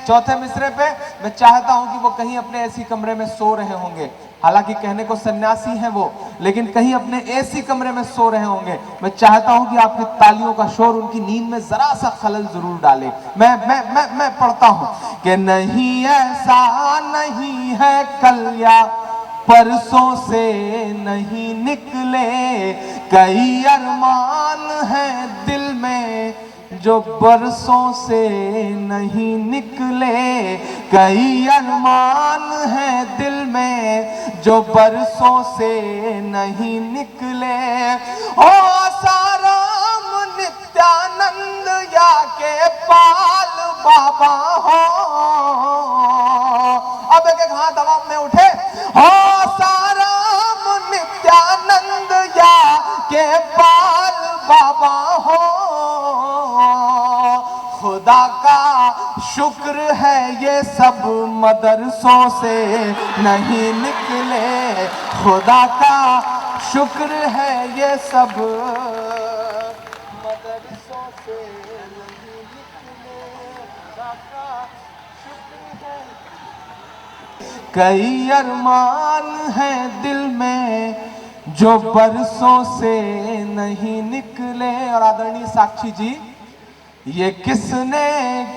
चौथे मिसरे पे मैं चाहता हूं कि वो कहीं अपने एसी कमरे में सो रहे होंगे, हालांकि कहने को सन्यासी हैं वो, लेकिन कहीं अपने एसी कमरे में सो रहे होंगे। मैं चाहता हूं कि आपकी तालियों का शोर उनकी नींद में जरा सा खलल जरूर डाले। मैं पढ़ता हूं कि नहीं ऐसा नहीं है कल या परसों से नहीं निकले, कई अरमान हैं दिल में जो बरसों से नहीं निकले, कई अरमान हैं दिल में जो बरसों से नहीं निकले। ओ साराम नित्यानंद या के पाल बाबा हो, अब एक हाथ हवा में उठे। हो साराम नित्यानंद या के पाल बाबा हो, खुदा का शुक्र है ये सब मदरसों से नहीं निकले, खुदा का शुक्र है ये सब मदरसों से नहीं निकले, खुदा का शुक्र है। कई अरमान हैं दिल में जो बरसों से नहीं निकले। और आदरणीय साक्षी जी, ये किसने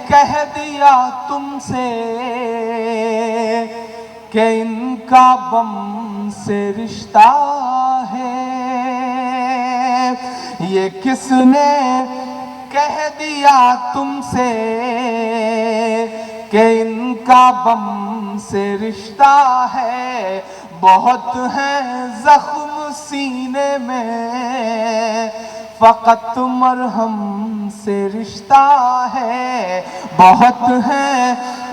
कह दिया तुमसे कि इनका बम से रिश्ता है, ये किसने कह दिया तुमसे कि इनका बम से रिश्ता है, बहुत है जख्म सीने में, फकत मरहम से रिश्ता है, बहुत है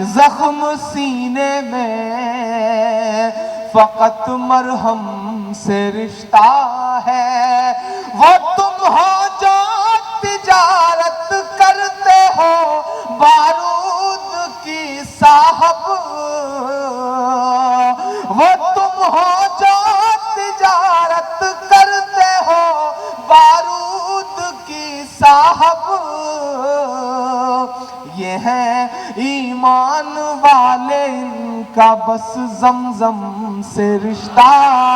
जख्म सीने में, फकत मरहम से रिश्ता है। वो तुम हो जो तिजारत करते हो बारूद की साहब, वो तुम हो जो तिजारत करते हो बारूद की साहब, ये है ईमान वाले इनका बस जमजम से रिश्ता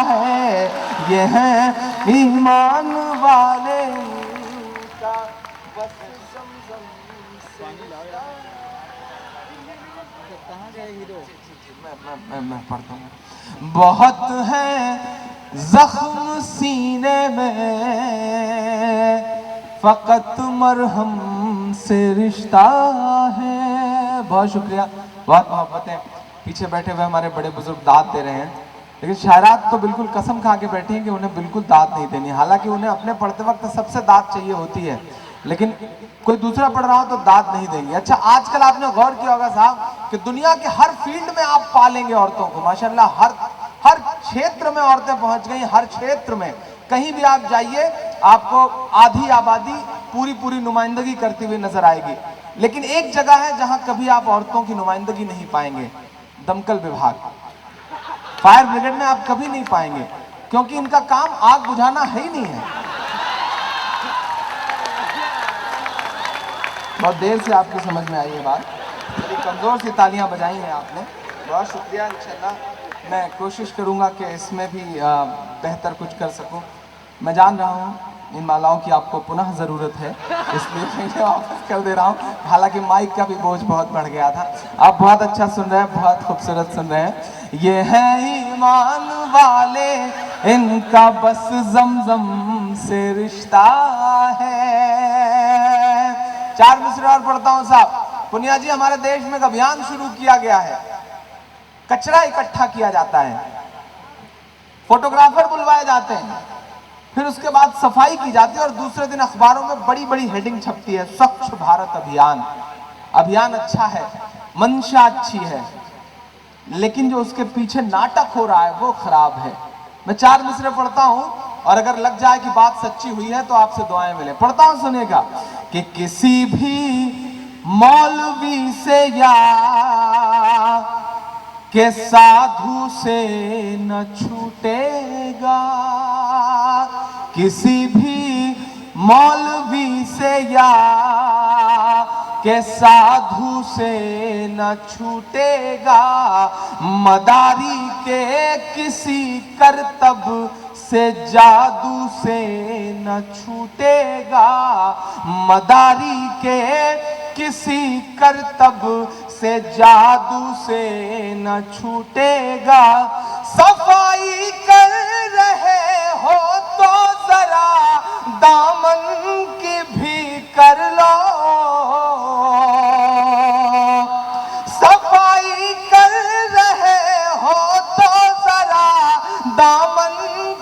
है, ये है ईमान वाले इनका बस जमजम से रिश्ता है। मैं पढ़ता हूँ। बहुत है जख्म सीने में, फकत मरहम से रिश्ता है। बहुत शुक्रिया, बहुत मोहब्बत है। पीछे बैठे हुए हमारे बड़े बुजुर्ग दाद दे रहे हैं, लेकिन शायरात तो बिल्कुल कसम खा के बैठी हैं कि उन्हें बिल्कुल दाद नहीं देनी। हालांकि उन्हें अपने पढ़ते वक्त सबसे दाद चाहिए होती है, लेकिन कोई दूसरा पढ़ रहा हो तो दाद नहीं देंगे। अच्छा, आजकल आपने गौर किया होगा साहब कि दुनिया के हर फील्ड में आप पालेंगे औरतों को, माशाल्लाह हर क्षेत्र में औरतें पहुंच गई। हर क्षेत्र में कहीं भी आप जाइए आपको आधी आबादी पूरी नुमाइंदगी करती हुई नजर आएगी। लेकिन एक जगह है जहां कभी आप औरतों की नुमाइंदगी नहीं पाएंगे, दमकल विभाग, फायर ब्रिगेड में आप कभी नहीं पाएंगे, क्योंकि इनका काम आग बुझाना है ही नहीं है। बहुत देर से आपको समझ में आई ये बात, बड़ी कमजोर सी तालियां बजाई हैं आपने, बहुत शुक्रिया। इंशाल्लाह मैं कोशिश करूंगा कि इसमें भी बेहतर कुछ कर सकूं। मैं जान रहा हूं इन मालाओं की आपको पुनः ज़रूरत है, इसलिए मैं वापस कर दे रहा हूं। हालांकि माइक का भी बोझ बहुत बढ़ गया था। आप बहुत अच्छा सुन रहे हैं, बहुत खूबसूरत सुन रहे हैं। ये है ईमान वाले इनका बस जमजम से रिश्ता है। 4 मिसरे और पढ़ता हूं साहब। पुनिया जी, हमारे देश में एक अभियान शुरू किया गया है, कचरा इकट्ठा किया जाता है, फोटोग्राफर बुलवाए जाते हैं, फिर उसके बाद सफाई की जाती है और दूसरे दिन अखबारों में बड़ी बड़ी हेडिंग छपती है, स्वच्छ भारत अभियान। अभियान अच्छा है, मंशा अच्छी है, लेकिन जो उसके पीछे नाटक हो रहा है वो खराब है। मैं 4 मिसरे पढ़ता हूं और अगर लग जाए कि बात सच्ची हुई है तो आपसे दुआएं मिले। पढ़ता हूं, सुनिएगा कि किसी भी मौलवी से या के साधु से न छूटेगा, किसी भी मौलवी से या के साधु से न छूटेगा, मदारी के किसी करतब से जादू से न छूटेगा, मदारी के किसी करतब से जादू से न छूटेगा। सफाई कर रहे हो तो जरा दामन की भी कर लो, सफाई कर रहे हो तो जरा दामन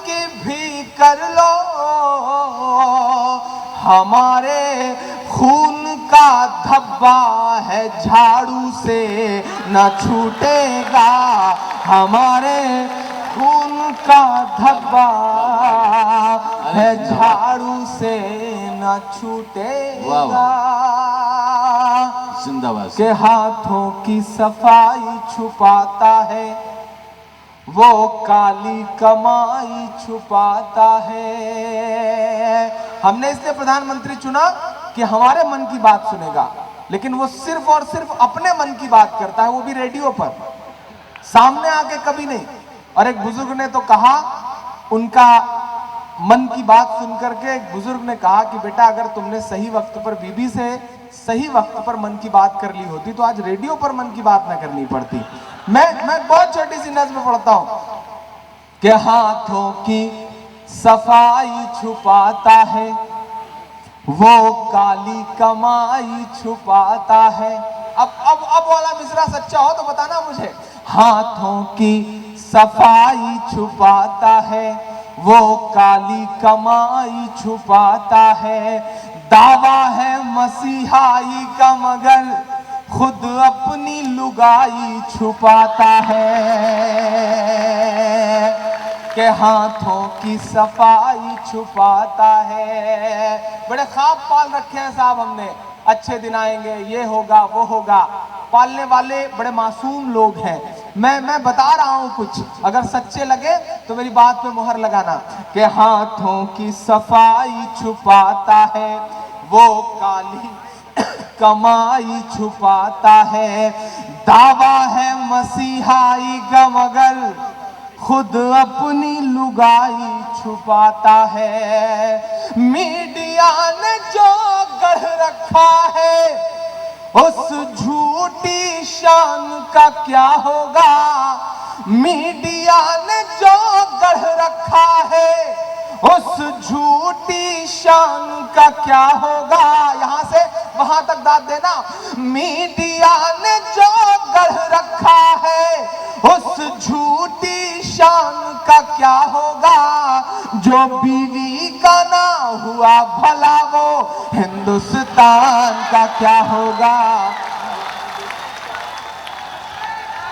की भी कर लो, हमारे खून का धब्बा है झाड़ू से न छूटेगा, हमारे खून का धब्बा है झाड़ू से न छूटेगा। जिंदाबाद। के हाथों की सफाई छुपाता है, वो काली कमाई छुपाता है। हमने इसलिए प्रधानमंत्री चुना कि हमारे मन की बात सुनेगा, लेकिन वो सिर्फ और सिर्फ अपने मन की बात करता है, वो भी रेडियो पर, सामने आके कभी नहीं। और एक बुजुर्ग ने तो कहा, उनका मन की बात सुनकर के एक बुजुर्ग ने कहा कि बेटा अगर तुमने सही वक्त पर बीबी से सही वक्त पर मन की बात कर ली होती तो आज रेडियो पर मन की बात ना करनी पड़ती। मैं बहुत छोटी सी नज़्म पढ़ता हूं कि हाथों की सफाई छुपाता है, वो काली कमाई छुपाता है। अब वाला मिसरा सच्चा हो तो बताना मुझे। हाथों की सफाई छुपाता है, वो काली कमाई छुपाता है। दावा है मसीहाई का मगर खुद अपनी लुगाई छुपाता है, के हाथों की सफाई छुपाता है। बड़े ख्वाब पाल रखे हैं साहब हमने, अच्छे दिन आएंगे, ये होगा वो होगा। पालने वाले बड़े मासूम लोग हैं। मैं बता रहा हूं कुछ, अगर सच्चे लगे तो मेरी बात पे मुहर लगाना। के हाथों की सफाई छुपाता है, वो काली कमाई छुपाता है। दावा है मसीहाई का मगर खुद अपनी लुगाई छुपाता है। मीडिया ने जो गढ़ रखा है उस झूठी शान का क्या होगा। मीडिया ने जो गढ़ रखा है उस झूठी शान का क्या होगा। यहां से वहां तक दाद देना। मीडिया ने जो गढ़ रखा है उस झूठी शान का क्या होगा। जो बीवी का ना हुआ भला वो हिंदुस्तान का क्या होगा।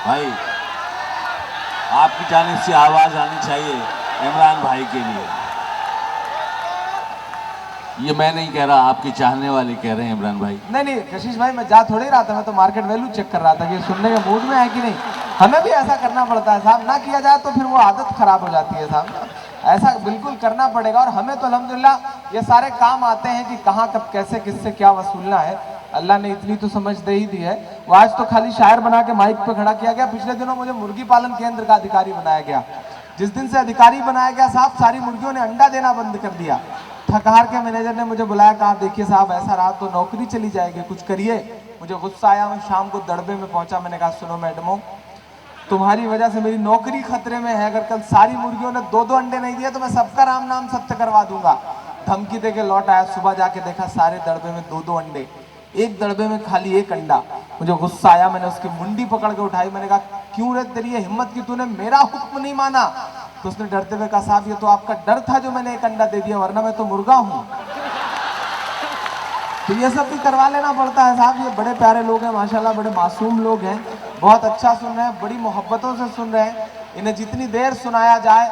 भाई आपकी जानिब से आवाज आनी चाहिए इमरान भाई के लिए। ये मैं नहीं कह रहा, आपके चाहने वाले कह रहे हैं इमरान भाई। नहीं कशिश भाई, मैं जा थोड़ी रहा था, मैं तो मार्केट वैल्यू चेक कर रहा था कि सुनने के मूड में है कि नहीं। हमें भी ऐसा करना पड़ता है साहब, ना किया जाए तो फिर वो आदत खराब हो जाती है साहब। ऐसा बिल्कुल करना पड़ेगा। और हमें तो अल्हम्दुलिल्लाह ये सारे काम आते हैं कि कहाँ कब कैसे किससे क्या वसूलना है। अल्लाह ने इतनी तो समझ दे ही दी है। वो आज तो खाली शायर बना के माइक पे खड़ा किया गया। पिछले दिनों मुझे मुर्गी पालन केंद्र का अधिकारी बनाया गया। जिस दिन से अधिकारी बनाया गया साहब, सारी मुर्गियों ने अंडा देना बंद कर दिया। थकहार के मैनेजर ने मुझे बुलाया, कहा देखिए साहब ऐसा रहा तो नौकरी चली जाएगी, कुछ करिए। मुझे गुस्सा आया, मैं शाम को दड़बे में पहुंचा। मैंने कहा सुनो मैडमो, तुम्हारी वजह से मेरी नौकरी खतरे में है। अगर कल सारी मुर्गियों ने 2-2 अंडे नहीं दिए तो मैं सबका राम नाम सत्य करवा दूंगा। धमकी देके लौट आया। सुबह जाके देखा सारे दड़बे में 2-2 अंडे, एक दड़बे में खाली 1 अंडा। मुझे गुस्सा आया, मैंने उसकी मुंडी पकड़ के उठाई। मैंने कहा क्यों रे तेरी ये हिम्मत की, तूने मेरा हुक्म नहीं माना। तो उसने डरते हुए कहा साहब ये तो आपका डर था जो मैंने 1 अंडा दे दिया, वरना मैं तो मुर्गा हूं। तो ये सब भी करवा लेना पड़ता है साहब। ये बड़े प्यारे लोग हैं माशाल्लाह, बड़े मासूम लोग हैं, बहुत अच्छा सुन रहे हैं, बड़ी मोहब्बतों से सुन रहे हैं। इन्हें जितनी देर सुनाया जाए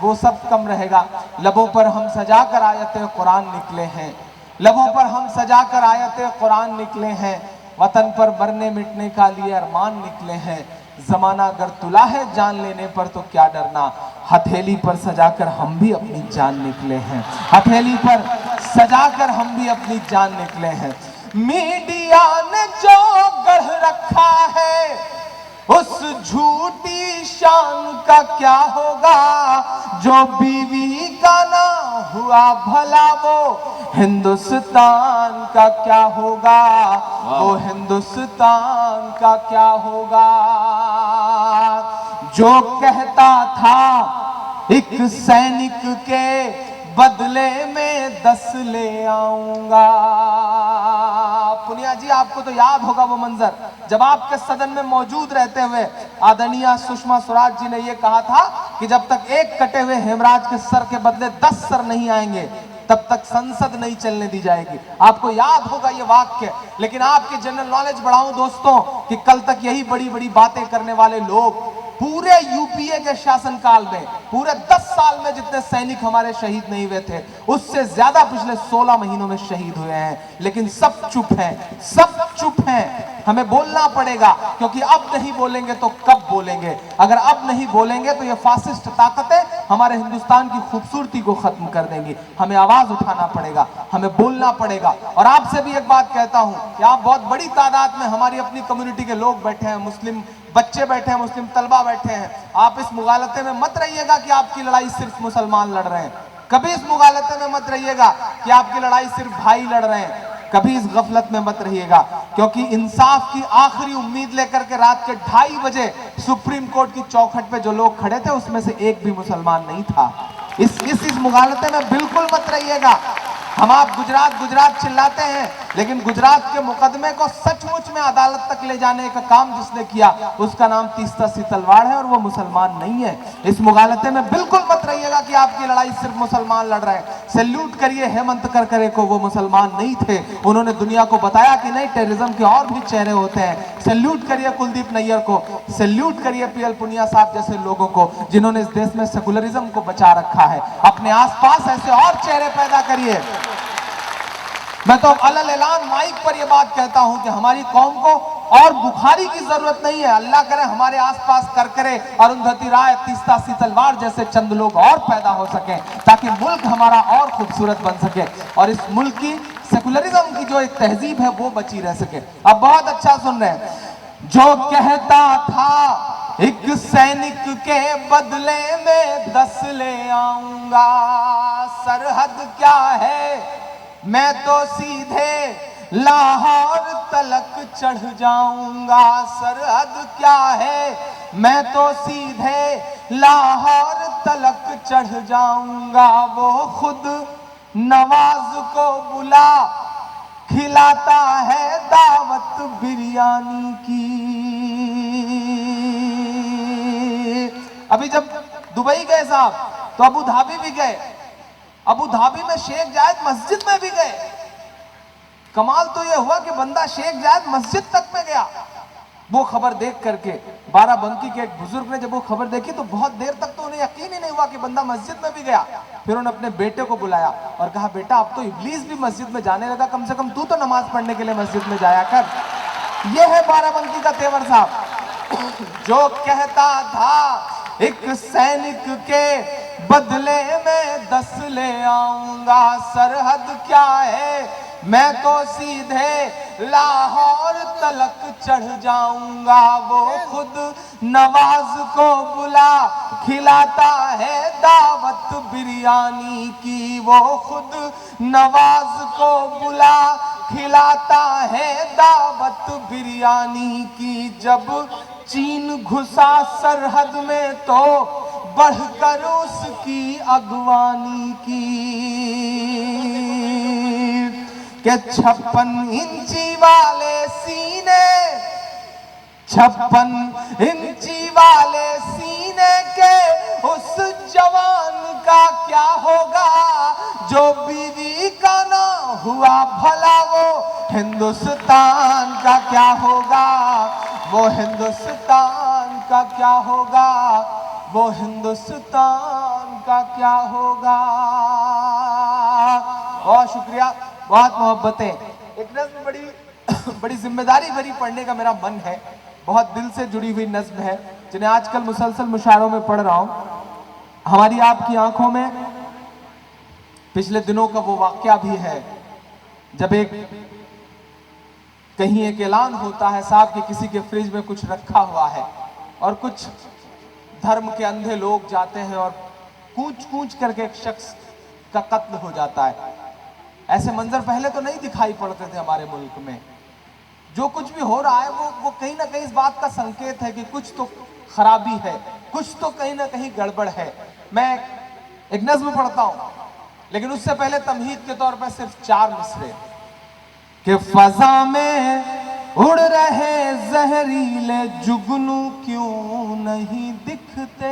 वो सब कम रहेगा। लबों पर हम सजा कर आयते कुरान निकले हैं, लबों पर हम सजा कर आयते कुरान निकले हैं। वतन पर मरने मिटने का लिए अरमान निकले हैं। जमाना अगर तुला है जान लेने पर तो क्या डरना। हथेली पर सजाकर हम भी अपनी जान निकले हैं, हथेली पर सजाकर हम भी अपनी जान निकले हैं। मीडिया ने जो गढ़ रखा है उस झूठी शान का क्या होगा। जो बीवी का ना हुआ भला वो हिंदुस्तान का क्या होगा। वो हिंदुस्तान का क्या होगा। जो कहता था एक सैनिक के बदले में 10 ले आऊंगा। पुनिया जी आपको तो याद होगा वो मंजर, जब आपके सदन में मौजूद रहते हुए आदरणीय सुषमा स्वराज जी ने ये कहा था कि जब तक एक कटे हुए हेमराज के सर के बदले 10 सर नहीं आएंगे तब तक संसद नहीं चलने दी जाएगी। आपको याद होगा ये वाक्य। लेकिन आपके जनरल नॉलेज बढ़ाऊं दोस्तों कि कल तक यही बड़ी बड़ी बातें करने वाले लोग पूरे यूपीए के शासनकाल में पूरे 10 साल में जितने सैनिक हमारे शहीद नहीं हुए थे उससे ज्यादा पिछले 16 महीनों में शहीद हुए हैं। लेकिन सब चुप हैं, सब चुप हैं। हमें बोलना पड़ेगा क्योंकि अब नहीं बोलेंगे तो कब बोलेंगे। अगर अब नहीं बोलेंगे तो ये फासिस्ट ताकतें हमारे हिंदुस्तान की खूबसूरती को खत्म कर देंगी। हमें आवाज उठाना पड़ेगा, हमें बोलना पड़ेगा। और आपसे भी एक बात कहता हूं कि आप बहुत बड़ी तादाद में हमारी अपनी कम्युनिटी के लोग बैठे हैं, मुस्लिम बच्चे बैठे हैं, मुस्लिम तलबा बैठे हैं। आप इस मुगालते में मत रहिएगा कि आपकी लड़ाई सिर्फ मुसलमान लड़ रहे हैं। कभी इस मुगालते में मत रहिएगा कि आपकी लड़ाई सिर्फ भाई लड़ रहे हैं। कभी इस गफलत में मत रहिएगा क्योंकि इंसाफ की आखिरी उम्मीद लेकर के रात के 2:30 बजे सुप्रीम कोर्ट की चौखट पे जो लोग खड़े थे उसमें से एक भी मुसलमान नहीं था। इस मुगालते में बिल्कुल मत रहिएगा। हम आप गुजरात गुजरात चिल्लाते हैं लेकिन गुजरात के मुकदमे को सचमुच में अदालत तक ले जाने का काम जिसने किया उसका नाम तीस्ता सी तलवार है और वो मुसलमान नहीं है। इस मुगालते में बिल्कुल मत रहिएगा कि आपकी लड़ाई सिर्फ मुसलमान लड़ रहे हैं। सैल्यूट करिए हेमंत करकरे को, वो मुसलमान नहीं थे, उन्होंने दुनिया को बताया कि नहीं, टेररिज्म के और भी चेहरे होते हैं। सैल्यूट करिए कुलदीप नैयर को, सैल्यूट करिए पीएल पुनिया साहब जैसे लोगों को जिन्होंने इस देश में सेकुलरिज्म को बचा रखा है। अपने आसपास ऐसे और चेहरे पैदा करिए। मैं तो अलल ऐलान माइक पर यह बात कहता हूं कि हमारी कौम को और बुखारी की जरूरत नहीं है। अल्लाह करे हमारे आसपास करकरे, अरुंधति राय, तीस्ता सी तलवार जैसे चंद लोग और पैदा हो सके ताकि मुल्क हमारा और खूबसूरत बन सके और इस मुल्क की सेकुलरिज्म की जो एक तहजीब है वो बची रह सके। अब बहुत अच्छा सुन रहे हैं। जो कहता था एक सैनिक के बदले में 10 ले आऊंगा, सरहद क्या है, मैं तो सीधे लाहौर तलक चढ़ जाऊंगा। सरहद क्या है, मैं तो सीधे लाहौर तलक चढ़ जाऊंगा। वो खुद नवाज को बुला खिलाता है दावत बिरयानी की। अभी जब दुबई गए साहब तो अबू धाबी भी गए, अबू धाबी में शेख जायद मस्जिद में भी गए। कमाल तो यह हुआ कि बंदा शेख जायद मस्जिद तक में गया। वो खबर देख करके बाराबंकी के एक बुजुर्ग ने जब वो खबर देखी तो बहुत देर तक तो उन्हें यकीन ही नहीं हुआ कि बंदा मस्जिद में भी गया। फिर उन्होंने अपने बेटे को बुलाया और कहा, बेटा अब तो इब्लीस भी मस्जिद में जाने लगा, कम से कम तू तो नमाज पढ़ने के लिए मस्जिद में जाया कर। ये है बाराबंकी का तेवर साहब। जो कहता था एक सैनिक के बदले में 10 ले आऊंगा, सरहद क्या है, मैं तो सीधे लाहौर तलक चढ़ जाऊंगा। वो खुद नवाज को बुला खिलाता है दावत बिरयानी की। वो खुद नवाज को बुला खिलाता है दावत बिरयानी की। जब चीन घुसा सरहद में तो बढ़कर उसकी अगवानी की। के 56 इंची वाले सीने, 56 इंची वाले सीने के उस जवान का क्या होगा जो बीवी का ना हुआ भला। वो हिंदुस्तान का क्या होगा, वो हिंदुस्तान का क्या होगा, वो हिंदुस्तान का क्या होगा। बहुत शुक्रिया, बहुत मोहब्बतें। एक नज्म बड़ी जिम्मेदारी भरी पढ़ने का मेरा मन है, बहुत दिल से जुड़ी हुई नज्म है जिन्हें आजकल मुसलसल मुशायरों में पढ़ रहा हूं। हमारी आपकी आंखों में पिछले दिनों का वो वाकया भी है जब कहीं एक ऐलान होता है साहब कि किसी के फ्रिज में कुछ रखा हुआ है और कुछ धर्म के अंधे लोग जाते हैं और कूच कूच करके एक शख्स का कत्ल हो जाता है। ऐसे मंजर पहले तो नहीं दिखाई पड़ते थे हमारे मुल्क में। जो कुछ भी हो रहा है वो कहीं ना कहीं इस बात का संकेत है कि कुछ तो खराबी है, कुछ तो कहीं ना कहीं गड़बड़ है। मैं एक नज्म पढ़ता हूं लेकिन उससे पहले तमहीद के तौर पर सिर्फ 4 मिसरे। कि फजा में उड़ रहे जहरीले जुगनू क्यों नहीं दिखते।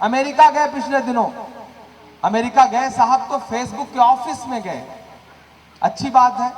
अमेरिका गए पिछले दिनों, अमेरिका गए साहब तो फेसबुक के ऑफिस में गए। अच्छी बात है,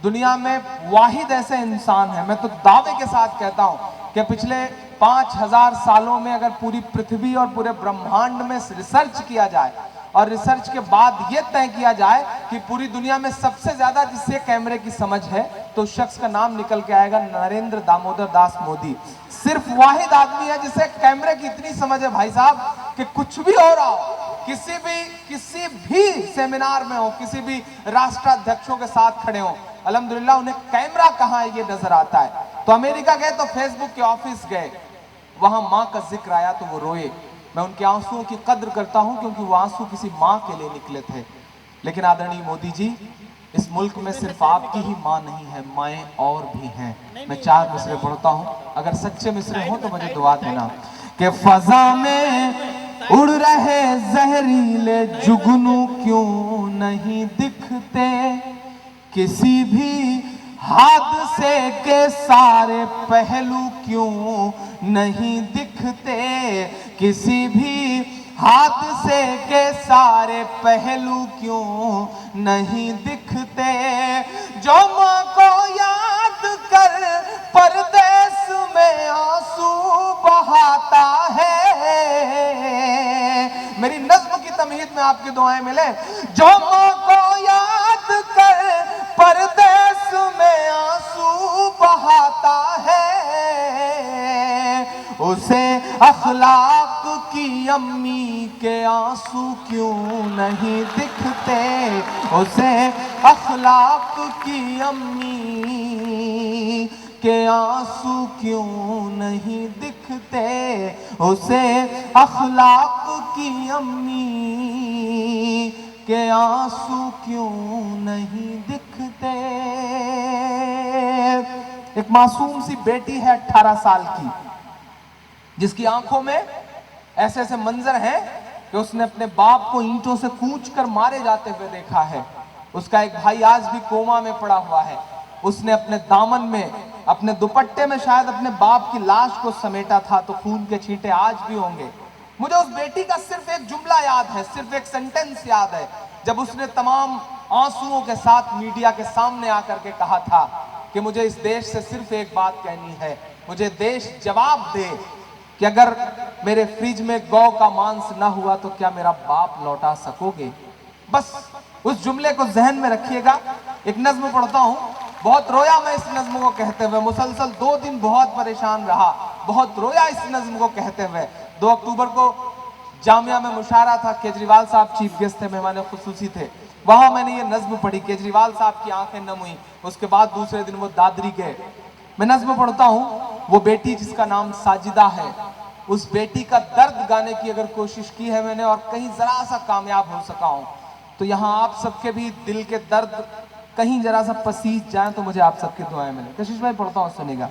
दुनिया में वाहिद ऐसे इंसान है, मैं तो दावे के साथ कहता हूं कि पिछले 5000 सालों में अगर पूरी पृथ्वी और पूरे ब्रह्मांड में रिसर्च किया जाए और रिसर्च के बाद यह तय किया जाए कि पूरी दुनिया में सबसे ज्यादा जिससे कैमरे की समझ है तो उस शख्स का नाम निकल के आएगा नरेंद्र दामोदर दास मोदी। सिर्फ वाहिद आदमी है जिसे कैमरे की इतनी समझ है भाई साहब कि कुछ भी हो रहा हो, किसी भी सेमिनार में हो, किसी भी राष्ट्राध्यक्षों के साथ खड़े हो, अल्हम्दुलिल्लाह उन्हें कैमरा कहां है ये नजर आता है। तो अमेरिका गए तो फेसबुक के ऑफिस गए, वहां मां का जिक्र आया तो वो रोए। मैं उनके आंसुओं की कद्र करता हूं क्योंकि वो आंसू किसी मां के लिए निकले थे। लेकिन आदरणीय मोदी जी, इस मुल्क में सिर्फ आपकी ही मां नहीं है, माएँ और भी हैं। मैं 4 मिसरे पढ़ता हूं, अगर सच्चे मिसरे हो तो मुझे दुआ देना। कि फजा में उड़ रहे जहरीले जुगनू क्यों नहीं दिखते, किसी भी हादसे के सारे पहलू क्यों नहीं दिखते, किसी भी हादसे के सारे पहलू क्यों नहीं दिखते। जो माँ को याद कर परदेस में आंसू बहाता है, मेरी नज्म की तमहीद में आपकी दुआएं मिले। जो माँ को याद कर परदेस में आंसू बहाता है, उसे अखलाक की अम्मी के आंसू क्यों नहीं दिखते, उसे अखलाक की अम्मी के आंसू क्यों नहीं दिखते, उसे अखलाक की अम्मी के आंसू क्यों नहीं दिखते। एक मासूम सी बेटी है 18 साल की, जिसकी आंखों में ऐसे ऐसे मंजर हैं कि उसने अपने बाप को ईंटों से कूच कर मारे जाते हुए देखा है। उसका एक भाई आज भी कोमा में पड़ा हुआ है। उसने अपने दामन में, अपने दुपट्टे में शायद अपने बाप की लाश को समेटा था, तो खून के छींटे आज भी होंगे। मुझे उस बेटी का सिर्फ एक जुमला याद है, सिर्फ एक सेंटेंस याद है, जब उसने तमाम आंसुओं के साथ मीडिया के सामने आकर के कहा था कि मुझे इस देश से सिर्फ एक बात कहनी है, मुझे देश जवाब दे कि अगर मेरे फ्रिज में गौ का मांस ना हुआ तो क्या मेरा बाप लौटा सकोगे। बस उस जुमले को जहन में रखिएगा। एक नज्म पढ़ता हूं, बहुत रोया मैं इस नज्म को कहते हुए, मुसलसल 2 दिन बहुत परेशान रहा, बहुत रोया इस नज्म को कहते हुए। 2 अक्टूबर को जामिया में मुशायरा था, केजरीवाल साहब चीफ गेस्ट थे, मेहमान खुसूसी थे। वहां मैंने ये नज्म पढ़ी, केजरीवाल साहब की आंखें नम हुई। उसके बाद दूसरे दिन वो दादरी गए। मैं नज्म पढ़ता हूं, वो बेटी जिसका नाम साजिदा है, उस बेटी का दर्द गाने की अगर कोशिश की है मैंने और कहीं जरा सा कामयाब हो सका हूं, तो यहां आप सबके भी दिल के दर्द कहीं जरा सा पसीज जाए तो मुझे आप सबकी दुआएं मिले। कशिश भाई पढ़ता हूं, सुनिएगा।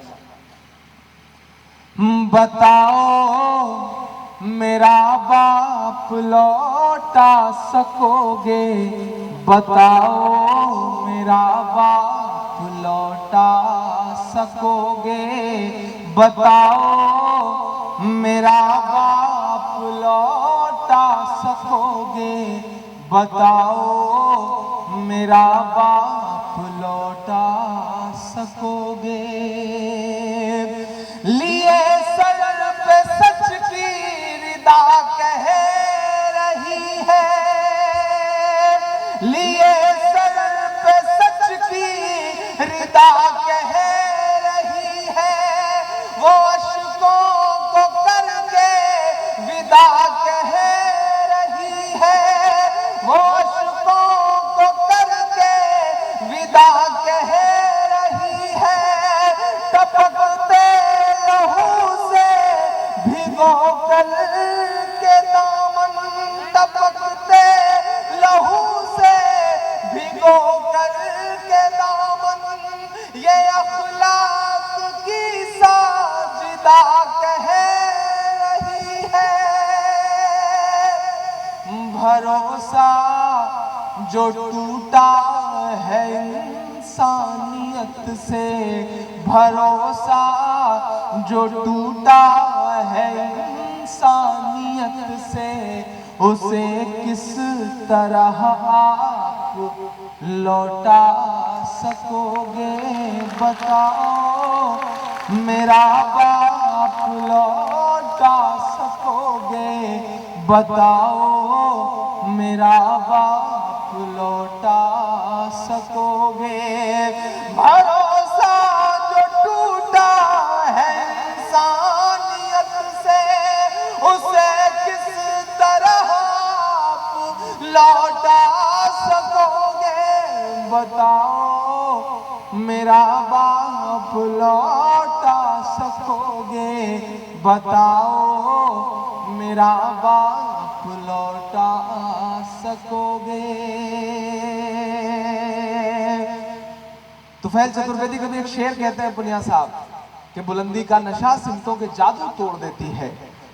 बताओ मेरा बाप लौटा सकोगे, बताओ मेरा बाप लौटा सकोगे, बताओ मेरा बाप लौटा सकोगे, बताओ मेरा बाप लौटा सकोगे। लिए सर पे सच की रिदा कह रही है, लिए सर पे सच की रिदा कह रही है, वो अश्कों को करके विदा कह रही है, वो अश्कों को करके विदा कह रही है। टपकते लहू से भिगो कर के दामन, टपकते लहू से भिगो कर के दामन, ये अखलाक की साजिदा कह रही है। भरोसा जो टूटा है इंसानियत से, भरोसा जो टूटा है इंसानियत से, उसे किस तरह आप लौटा सकोगे। बताओ मेरा बाप लौटा सकोगे, बताओ मेरा बाप लौटा सकोगे। भरोसा जो टूटा है इंसानियत से, उसे किस तरह आप लौटा सकोगे। बताओ मेरा बाप लौटा सकोगे, बताओ मेरा बाप लौटा सकोगे। तुफैल चतुर्वेदी कभी एक शेर कहते हैं पुनिया साहब कि बुलंदी का नशा सिमतों के जादू तोड़ देती है,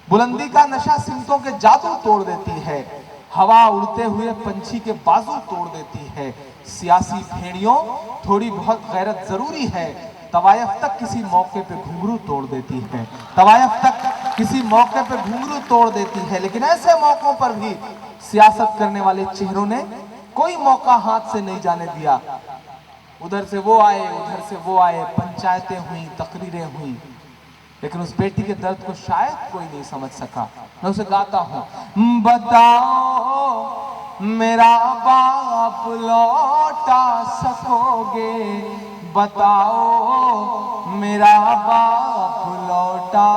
बुलंदी का नशा सिमतों के जादू तोड़ देती है, हवा उड़ते हुए पंछी के बाजू तोड़ देती है। सियासी भेड़ियों थोड़ी बहुत गैरत जरूरी है, तवायफ तक किसी मौके पे घुंघरू तोड़ देती है, तवायफ तक किसी मौके पे घुंघरू तोड़ देती है। लेकिन ऐसे मौकों पर भी सियासत करने वाले चेहरों ने कोई मौका हाथ से नहीं जाने दिया। उधर से वो आए, उधर से वो आए, पंचायतें हुई, तकरीरें हुई, लेकिन उस बेटी के दर्द को शायद कोई नहीं समझ सका। मैं उसे गाता हूं, बताओ मेरा बाप लौटा सकोगे, बताओ मेरा बाप लौटा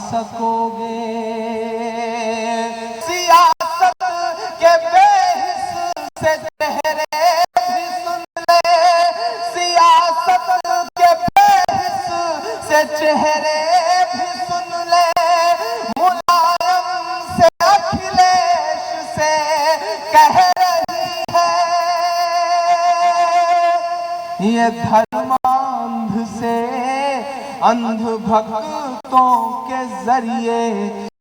सकोगे। सियासत के बेहिस से चेहरे भी सुन ले, सियासत के बेहिस से चेहरे भी सुन ले, मुलायम से अखिलेश से कह रही है, ये धर्मांध से अंध भक्तों के जरिए,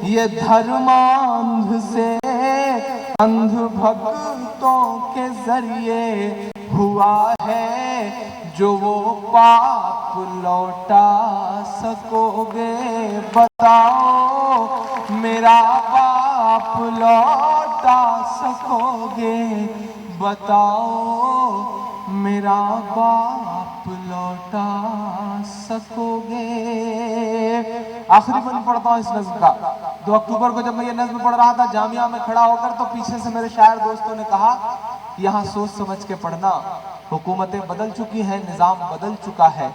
ये धर्मांध से अंध भक्तों के जरिए हुआ है जो वो पाप लौटा सकोगे। बताओ मेरा बाप लौटा सकोगे, बताओ मेरा बाप लौटा सकोगे। आखिरी बंद पढ़ता हूं इस नज्म का। 2 अक्टूबर को जब मैं ये नज्म पढ़ रहा था जामिया में खड़ा होकर, तो पीछे से मेरे शायर दोस्तों ने कहा यहाँ सोच समझ के पढ़ना, हुकूमतें बदल चुकी हैं, निजाम बदल चुका है,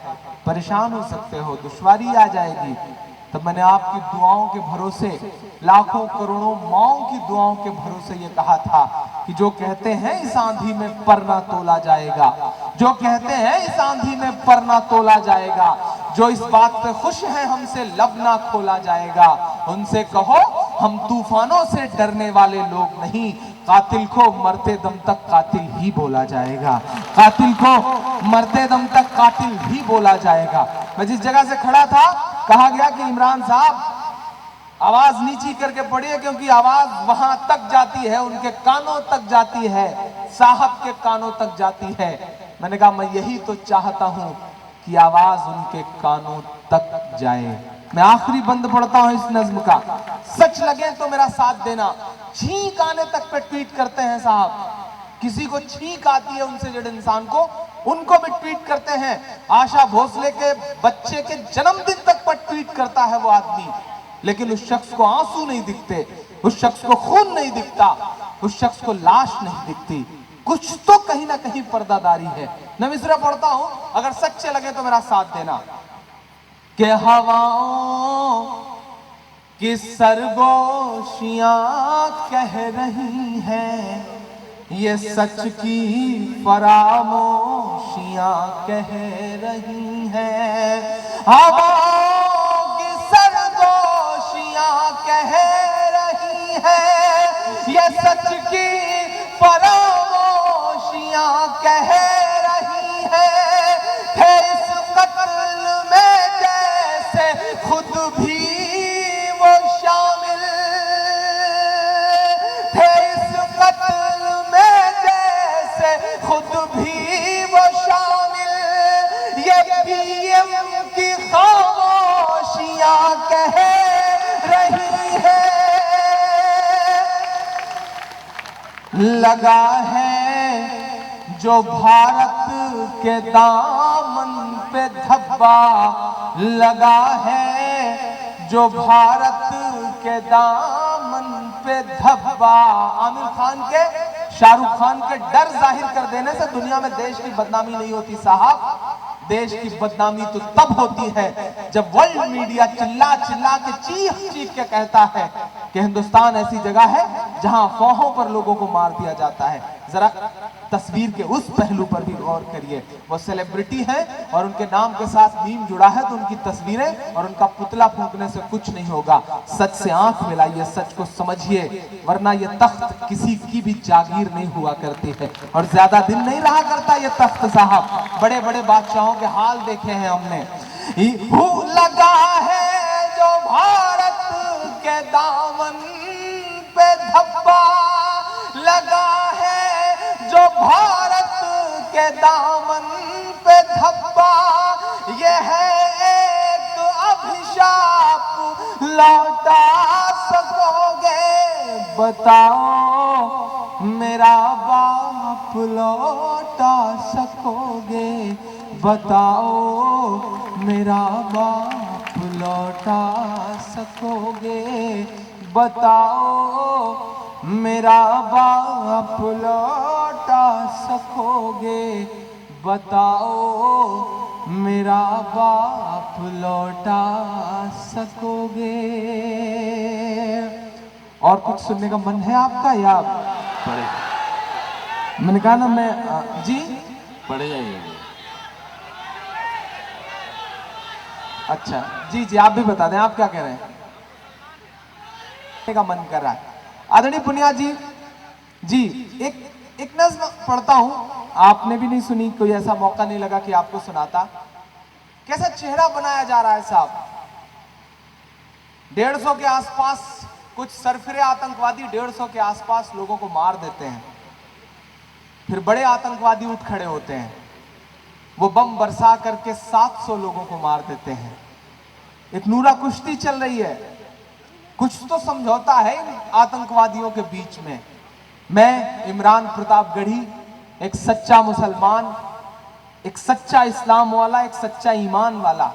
परेशान हो सकते हो, दुश्वारी आ जाएगी। तब मैंने आपकी दुआओं के भरोसे, लाखों करोड़ों माओं की दुआओं के भरोसे ये कहा था कि जो कहते हैं इस आंधी में पर ना तोला जाएगा, जो कहते हैं इस आंधी में पर ना तोला जाएगा, जो इस बात पे खुश है हमसे लब ना खोला जाएगा, उनसे कहो हम तूफानों से डरने वाले लोग नहीं, कातिल को मरते दम तक कातिल ही बोला जाएगा, कातिल को मरते दम तक कातिल ही बोला जाएगा। मैं जिस जगह से खड़ा था कहा गया कि इमरान साहब आवाज नीची करके पढ़िए, क्योंकि आवाज वहां तक जाती है, उनके कानों तक जाती है, साहब के कानों तक जाती है। मैंने कहा मैं यही तो चाहता हूं कि आवाज उनके कानों तक जाए। मैं आखिरी बंद पढ़ता हूं इस नज्म का। सच लगे तो मेरा साथ देना। छींक आने तक पे ट्वीट करते हैं साहब, किसी को छींक आती है उनसे जुड़े इंसान को, उनको भी ट्वीट करते हैं। आशा भोसले के बच्चे के जन्मदिन तक पर ट्वीट करता है वो आदमी, लेकिन उस शख्स को आंसू नहीं दिखते, उस शख्स को खून नहीं दिखता, उस शख्स को लाश नहीं दिखती। कुछ तो कहीं ना कहीं पर्दादारी है। मैं मिसरा पढ़ता हूं, अगर सच्चे लगे तो मेरा साथ देना। कि हवाओं की सरगोशियां कह रही हैं, ये सच की फरामोशियां कह रही हैं। हवाओं की सरगोशियां कह रही हैं, ये सच की फरामोशियां कह रही हैं। थे इस कत्ल में जैसे खुद भी वो शामिल, थे इस कत्ल में जैसे खुद भी वो शामिल। ये पीएम की खामोशियां कह रही है, लगा है जो भारत के दामन पे धब्बा, लगा है जो भारत के दामन पे धब्बा। आमिर खान के, शाहरुख खान के डर जाहिर कर देने से दुनिया में देश की बदनामी नहीं होती साहब। देश की बदनामी तो तब होती है जब वर्ल्ड मीडिया चिल्ला चिल्ला के चीख चीख के कहता है कि हिंदुस्तान ऐसी जगह है जहां अफवाहों पर लोगों को मार दिया जाता है। जरा तस्वीर के उस पहलू पर भी गौर करिए। वो सेलिब्रिटी है और उनके नाम के साथ मीम जुड़ा है, तो उनकी तस्वीरें और उनका पुतला फूंकने से कुछ नहीं होगा। सच से आंख मिलाइए, सच को समझिए, वरना ये तख्त किसी की भी जागीर नहीं हुआ करती है और ज्यादा दिन नहीं रहा करता ये तख्त साहब। बड़े बड़े बादशाहों के हाल देखे हैं हमने। लगा है जो भारत के दामन पे धब्बा लगा है, जो भारत के दामन पे धब्बा, ये है एक अभिशाप, लौटा सकोगे बताओ मेरा बाप, लौटा सकोगे बताओ मेरा बाप, लौटा सकोगे बताओ मेरा बाप, लौटा सकोगे बताओ मेरा बाप, लौटा सकोगे। और कुछ सुनने का मन है आपका या पढ़े मैंने कहा ना मैं जी पढ़े जाइए। अच्छा जी जी आप भी बता दें आप क्या कह रहे हैं, का मन कर रहा है। आदरणीय पुनिया जी एक नज़्म पढ़ता हूं, आपने भी नहीं सुनी, कोई ऐसा मौका नहीं लगा कि आपको सुनाता। कैसा चेहरा बनाया जा रहा है साहब। 150 के आसपास कुछ सरफिरे आतंकवादी 150 के आसपास लोगों को मार देते हैं, फिर बड़े आतंकवादी उठ खड़े होते हैं, वो बम बरसा करके 700 लोगों को मार देते हैं। एक नूरा कुश्ती चल रही है, कुछ तो समझौता है इन आतंकवादियों के बीच में। मैं इमरान प्रतापगढ़ी एक सच्चा मुसलमान, एक सच्चा इस्लाम वाला, एक सच्चा ईमान वाला,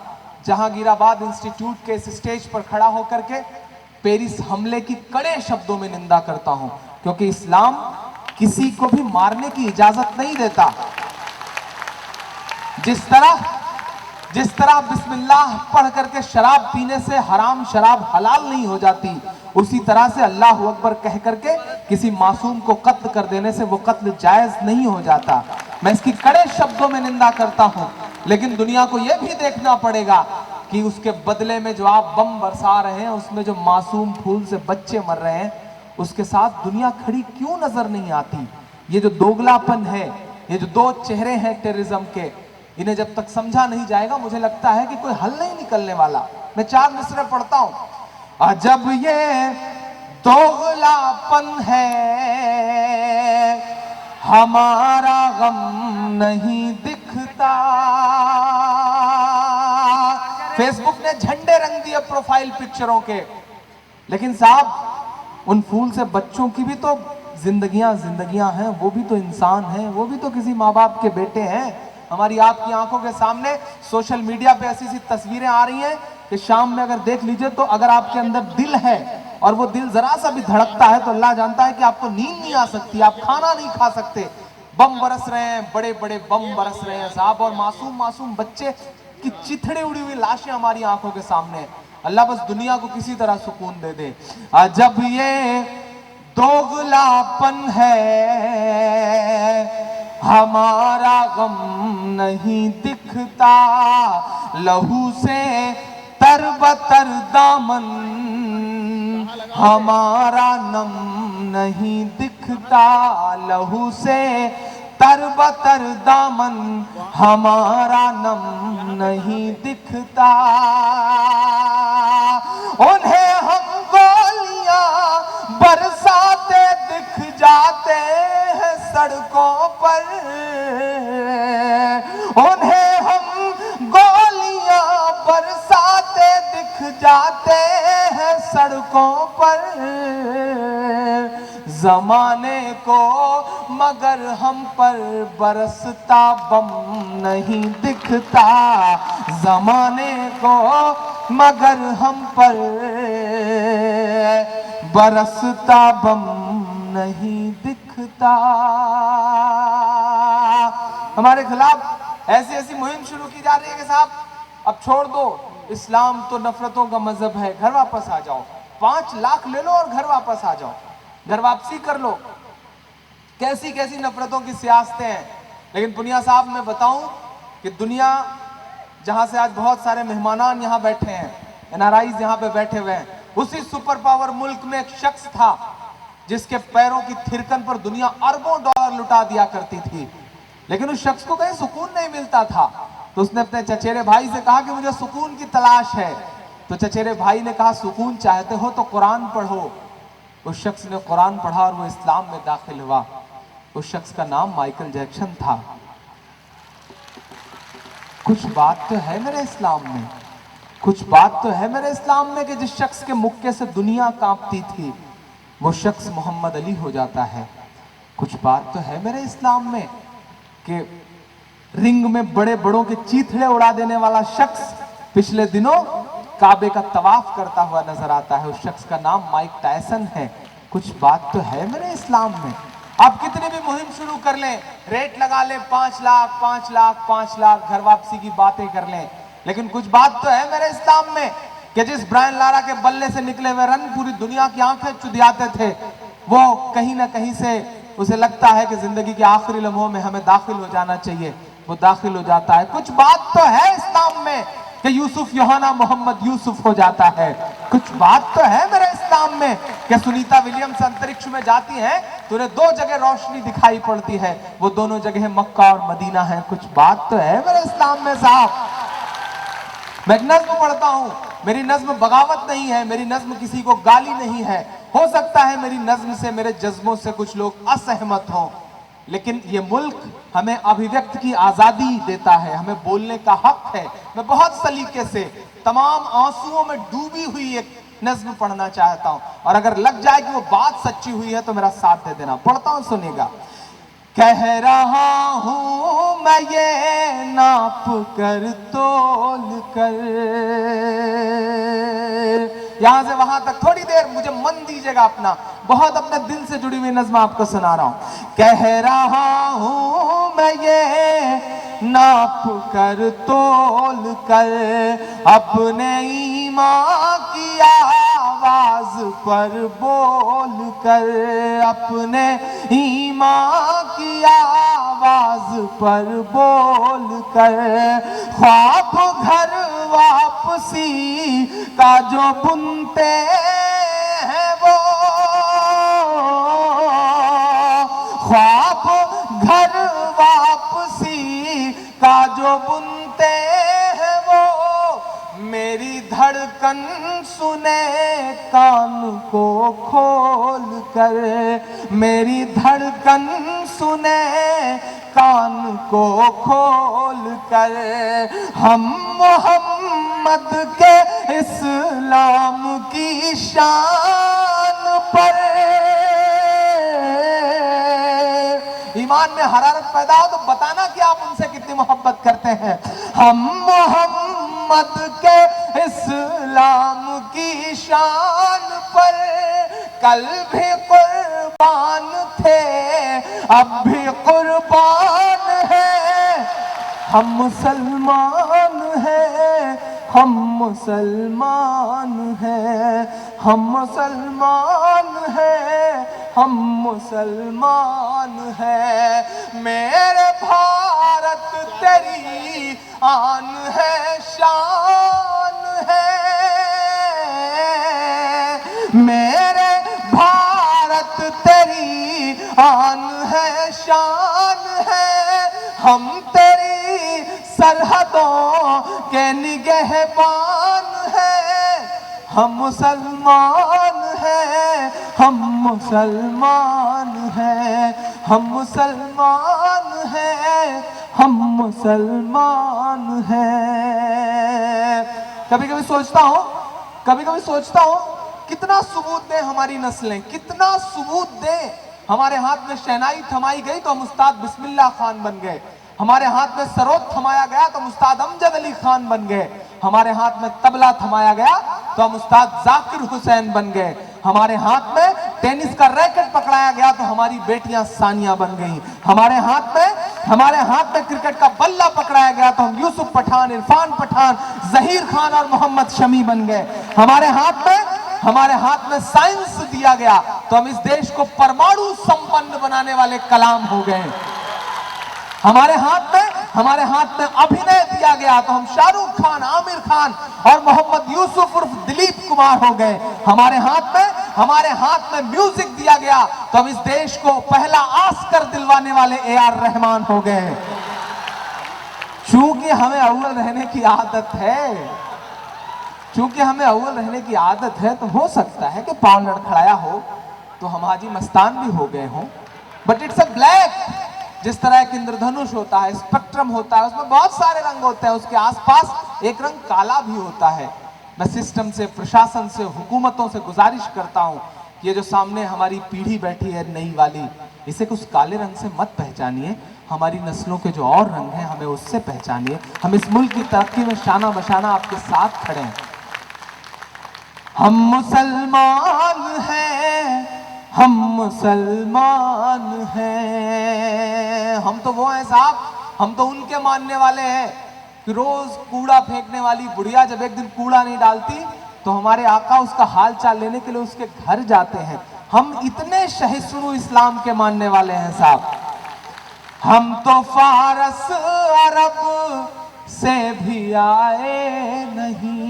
जहांगीराबाद इंस्टीट्यूट के इस स्टेज पर खड़ा होकर के पेरिस हमले की कड़े शब्दों में निंदा करता हूं, क्योंकि इस्लाम किसी को भी मारने की इजाजत नहीं देता। जिस तरह बिस्मिल्लाह पढ़ करके शराब पीने से हराम शराब हलाल नहीं हो जाती, उसी तरह से अल्लाह अकबर कह करके किसी मासूम को कत्ल कर देने से वो कत्ल जायज नहीं हो जाता। मैं इसकी कड़े शब्दों में निंदा करता हूं, लेकिन दुनिया को यह भी देखना पड़ेगा कि उसके बदले में जो आप बम बरसा रहे हैं, उसमें जो मासूम फूल से बच्चे मर रहे हैं, उसके साथ दुनिया खड़ी क्यों नजर नहीं आती। ये जो दोगलापन है, ये जो दो चेहरे हैं टेररिज्म के, इन्हें जब तक समझा नहीं जाएगा, मुझे लगता है कि कोई हल नहीं निकलने वाला। मैं 4 मिसरे पढ़ता हूं। अजब ये दोगलापन है, हमारा गम नहीं दिखता। फेसबुक ने झंडे रंग दिए प्रोफाइल पिक्चरों के, लेकिन साहब उन फूल से बच्चों की भी तो जिंदगियां हैं, वो भी तो इंसान हैं, वो भी तो किसी माँ बाप के बेटे हैं। हमारी आपकी आंखों के सामने सोशल मीडिया पे ऐसी तस्वीरें आ रही हैं कि शाम में अगर देख लीजिए तो अगर आपके अंदर दिल है और वो दिल जरा सा भी धड़कता है तो अल्लाह जानता है कि आपको नींद नहीं आ सकती, आप खाना नहीं खा सकते। बम बरस रहे हैं, बड़े बड़े बम बरस रहे हैं साहब, और मासूम मासूम बच्चे की चिथड़े उड़ी हुई लाशें हमारी आंखों के सामने। अल्लाह बस दुनिया को किसी तरह सुकून दे दे। अजब ये दोगलापन है, हमारा गम नहीं दिखता। लहू से तरबतर दामन, हमारा नम नहीं दिखता। लहू से तरबतर दामन, हमारा नम नहीं दिखता। उन्हें हम गोलियां बरसाते दिख जाते हैं सड़कों पर, उन्हें हम गोलियां बरसाते दिख जाते हैं सड़कों पर। जमाने को मगर हम पर बरसता बम नहीं दिखता। जमाने को मगर हम पर बरसता बम नहीं दिखता। हमारे खिलाफ ऐसी ऐसी मुहिम शुरू की जा रही है कि साहब अब छोड़ दो, इस्लाम तो नफरतों का मजहब है, घर वापस आ जाओ, 5 लाख ले लो और घर वापस आ जाओ, घर वापसी कर लो। कैसी कैसी नफरतों की सियासतें हैं। लेकिन पुनिया साहब मैं बताऊं कि दुनिया जहां से आज बहुत सारे मेहमान यहां बैठे हैं, एनआरआईज यहां पे बैठे हुए हैं, उसी सुपर पावर मुल्क में एक शख्स था जिसके पैरों की थिरकन पर दुनिया अरबों डॉलर लुटा दिया करती थी, लेकिन उस शख्स को कहीं सुकून नहीं मिलता था। तो उसने अपने चचेरे भाई से कहा कि मुझे सुकून की तलाश है। तो चचेरे भाई ने कहा सुकून चाहते हो तो कुरान पढ़ो। उस शख्स ने कुरान पढ़ा और वो इस्लाम में दाखिल हुआ। उस शख्स का नाम माइकल जैक्सन था। कुछ बात तो है मेरे इस्लाम में, कुछ बात तो है मेरे इस्लाम में कि जिस शख्स के मुक्के से दुनिया कांपती थी वो शख्स मोहम्मद अली हो जाता है। कुछ बात तो है मेरे इस्लाम में कि रिंग में बड़े बड़ों के चीथड़े उड़ा देने वाला शख्स पिछले दिनों काबे का तवाफ करता हुआ नजर आता है। उस शख्स का नाम माइक टायसन है। कुछ बात तो है मेरे इस्लाम में। आप कितनी भी मुहिम शुरू कर लें, रेट लगा लें 5 लाख 5 लाख 5 लाख, घर वापसी की बातें कर लें, लेकिन कुछ बात तो है मेरे इस्लाम में कि जिस ब्रायन लारा के बल्ले से निकले हुए रन पूरी दुनिया की आंखें चुदियाते थे, वो कहीं ना कहीं से उसे लगता है कि जिंदगी के आखिरी लम्हों में हमें दाखिल हो जाना चाहिए, वो दाखिल हो जाता है। कुछ बात तो है इस्लाम में कि यूसुफ यूहन्ना मोहम्मद यूसुफ हो जाता है। कुछ बात तो है मेरे इस्लाम में कि सुनीता विलियम्स अंतरिक्ष में जाती हैं तो उन्हें 2 जगह रोशनी दिखाई पड़ती है, वो दोनों जगह मक्का और मदीना है। कुछ बात तो है मेरे इस्लाम में साहब। मैं एक नज्म पढ़ता हूं, मेरी नज्म बगावत नहीं है, मेरी नज्म किसी को गाली नहीं है। हो सकता है मेरी नज्म से, मेरे जज्बों से कुछ लोग असहमत हों, लेकिन ये मुल्क हमें अभिव्यक्त की आजादी देता है, हमें बोलने का हक है। मैं बहुत सलीके से तमाम आंसुओं में डूबी हुई एक नज्म पढ़ना चाहता हूं, और अगर लग जाए कि वो बात सच्ची हुई है तो मेरा साथ दे देना। पढ़ता हूं, सुनिएगा। कह रहा हूं मैं ये नाप कर तोल कर, यहां से वहां तक थोड़ी देर मुझे मन दीजिएगा अपना, बहुत अपने दिल से जुड़ी हुई नज़्म आपको सुना रहा हूं। कह रहा हूं मैं ये नाप कर तोल कर, अपने ईमान की आवाज पर बोल कर, अपने ईमान की आवाज पर बोल कर, ख्वाब घर वापसी का जो बुनते हैं वो, ख्वाब घर वापसी का जो बुनते हैं वो, मेरी धड़कन सुने कान को खोल कर, मेरी धड़कन सुने कान को खोल कर, हम मोहम्मद के इस्लाम की शान पर। ईमान में हरारत पैदा हो तो बताना कि आप उनसे कितनी मोहब्बत करते हैं। हम मोहम्मद के इस्लाम की शान पर कल भी कुर्बान थे, अब भी कुर्बान है। हम मुसलमान हैं, हम मुसलमान हैं, हम मुसलमान हैं, हम मुसलमान हैं। मेरे भारत तेरी आन है, शान है। मेरे भारत तेरी आन है, शान है। हम तेरी सरहदों के निगहबान हैं। हम मुसलमान हैं, हम मुसलमान हैं, हम मुसलमान हैं, हम मुसलमान हैं। कभी कभी सोचता हूं कितना सबूत दें हमारी नस्लें, कितना सबूत दें। हमारे हाथ में शहनाई थमाई गई तो हम उस्ताद बिस्मिल्लाह खान बन गए, हमारे हाथ में सरोद थमाया गया तो हम उस्ताद अमजद अली खान बन गए, हमारे हाथ में तबला थमाया गया तो हम उस्ताद जाकिर हुसैन बन गए, हमारे हाथ में टेनिस का रैकेट पकड़ाया गया तो हमारी बेटियां सानिया बन गई, हमारे हाथ में क्रिकेट का बल्ला पकड़ाया गया तो हम यूसुफ पठान, इरफान पठान, जहीर खान और मोहम्मद शमी बन गए, हमारे हाथ में साइंस दिया गया तो हम इस देश को परमाणु संपन्न बनाने वाले कलाम हो गए, हमारे हाथ में अभिनय दिया गया तो हम शाहरुख खान, आमिर खान और मोहम्मद यूसुफ उर्फ दिलीप कुमार हो गए, हमारे हाथ में म्यूजिक दिया गया तो हम इस देश को पहला ऑस्कर दिलवाने वाले AR रहमान हो गए। चूंकि हमें अव्वल रहने की आदत है, चूंकि हमें अव्वल रहने की आदत है तो हो सकता है कि पांव लड़खड़ाया हो तो हम हाजी मस्तान भी हो गए हों, बट इट्स अ ब्लैक। जिस तरह एक इंद्रधनुष होता है, स्पेक्ट्रम होता है, उसमें बहुत सारे रंग होते हैं, उसके आसपास एक रंग काला भी होता है। मैं सिस्टम से, प्रशासन से, हुकूमतों से गुजारिश करता हूं कि ये जो सामने हमारी पीढ़ी बैठी है नई वाली, इसे कुछ काले रंग से मत पहचानिए। हमारी नस्लों के जो और रंग हैं हमें उससे पहचानिए। हम इस मुल्क की तरक्की में शाना बशाना आपके साथ खड़े हैं। हम मुसलमान हैं, हम मुसलमान हैं। हम तो वो हैं साहब, हम तो उनके मानने वाले हैं कि रोज कूड़ा फेंकने वाली बुढ़िया जब एक दिन कूड़ा नहीं डालती तो हमारे आका उसका हाल चाल लेने के लिए उसके घर जाते हैं। हम इतने सहिष्णु इस्लाम के मानने वाले हैं साहब। हम तो फारस अरब से भी आए नहीं,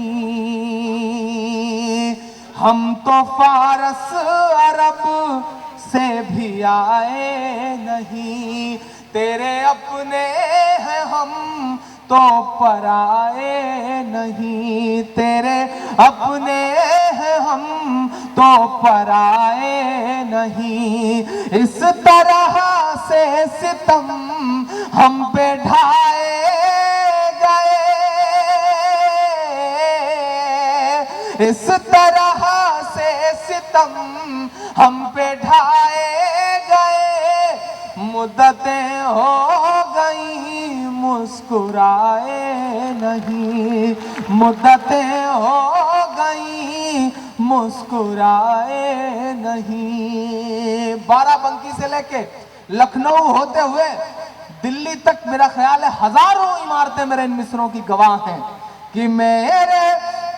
हम तो फारस अरब से भी आए नहीं। तेरे अपने हैं हम तो पराए नहीं, तेरे अपने हैं हम तो पराए नहीं। इस तरह से सितम हम पे ढाए गए, इस तरह से सितम हम पे ढाए गए। मुद्दतें हो गई मुस्कुराए नहीं, मुद्दतें हो गई मुस्कुराए नहीं। बाराबंकी से लेके लखनऊ होते हुए दिल्ली तक मेरा ख्याल है हजारों इमारतें मेरे इन मिसरों की गवाह हैं कि मेरे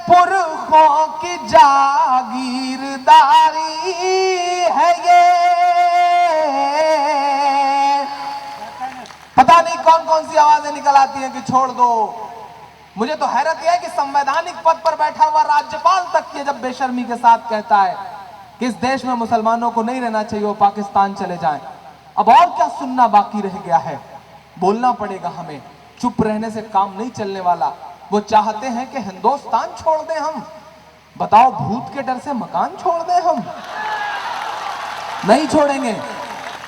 पुरखों की जागीरदारी है ये। पता नहीं कौन कौन सी आवाजें निकल आती हैं कि छोड़ दो। मुझे तो हैरत यह है कि संवैधानिक पद पर बैठा हुआ राज्यपाल तक ये जब बेशर्मी के साथ कहता है कि इस देश में मुसलमानों को नहीं रहना चाहिए, वो पाकिस्तान चले जाएं। अब और क्या सुनना बाकी रह गया है? बोलना पड़ेगा हमें, चुप रहने से काम नहीं चलने वाला। वो चाहते हैं कि हिंदुस्तान छोड़ दें हम। बताओ, भूत के डर से मकान छोड़ दें हम? नहीं छोड़ेंगे।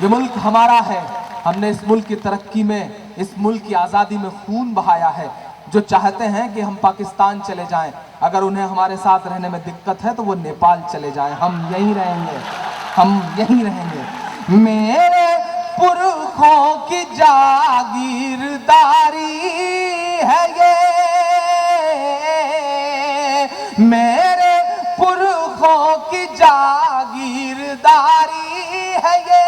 ये मुल्क हमारा है, हमने इस मुल्क की तरक्की में, इस मुल्क की आज़ादी में खून बहाया है। जो चाहते हैं कि हम पाकिस्तान चले जाएं, अगर उन्हें हमारे साथ रहने में दिक्कत है तो वो नेपाल चले जाएं, हम यहीं रहेंगे, हम यहीं रहेंगे। मेरे पुरखों की जागीरदारी है ये, मेरे पुरखों की जागीरदारी है ये।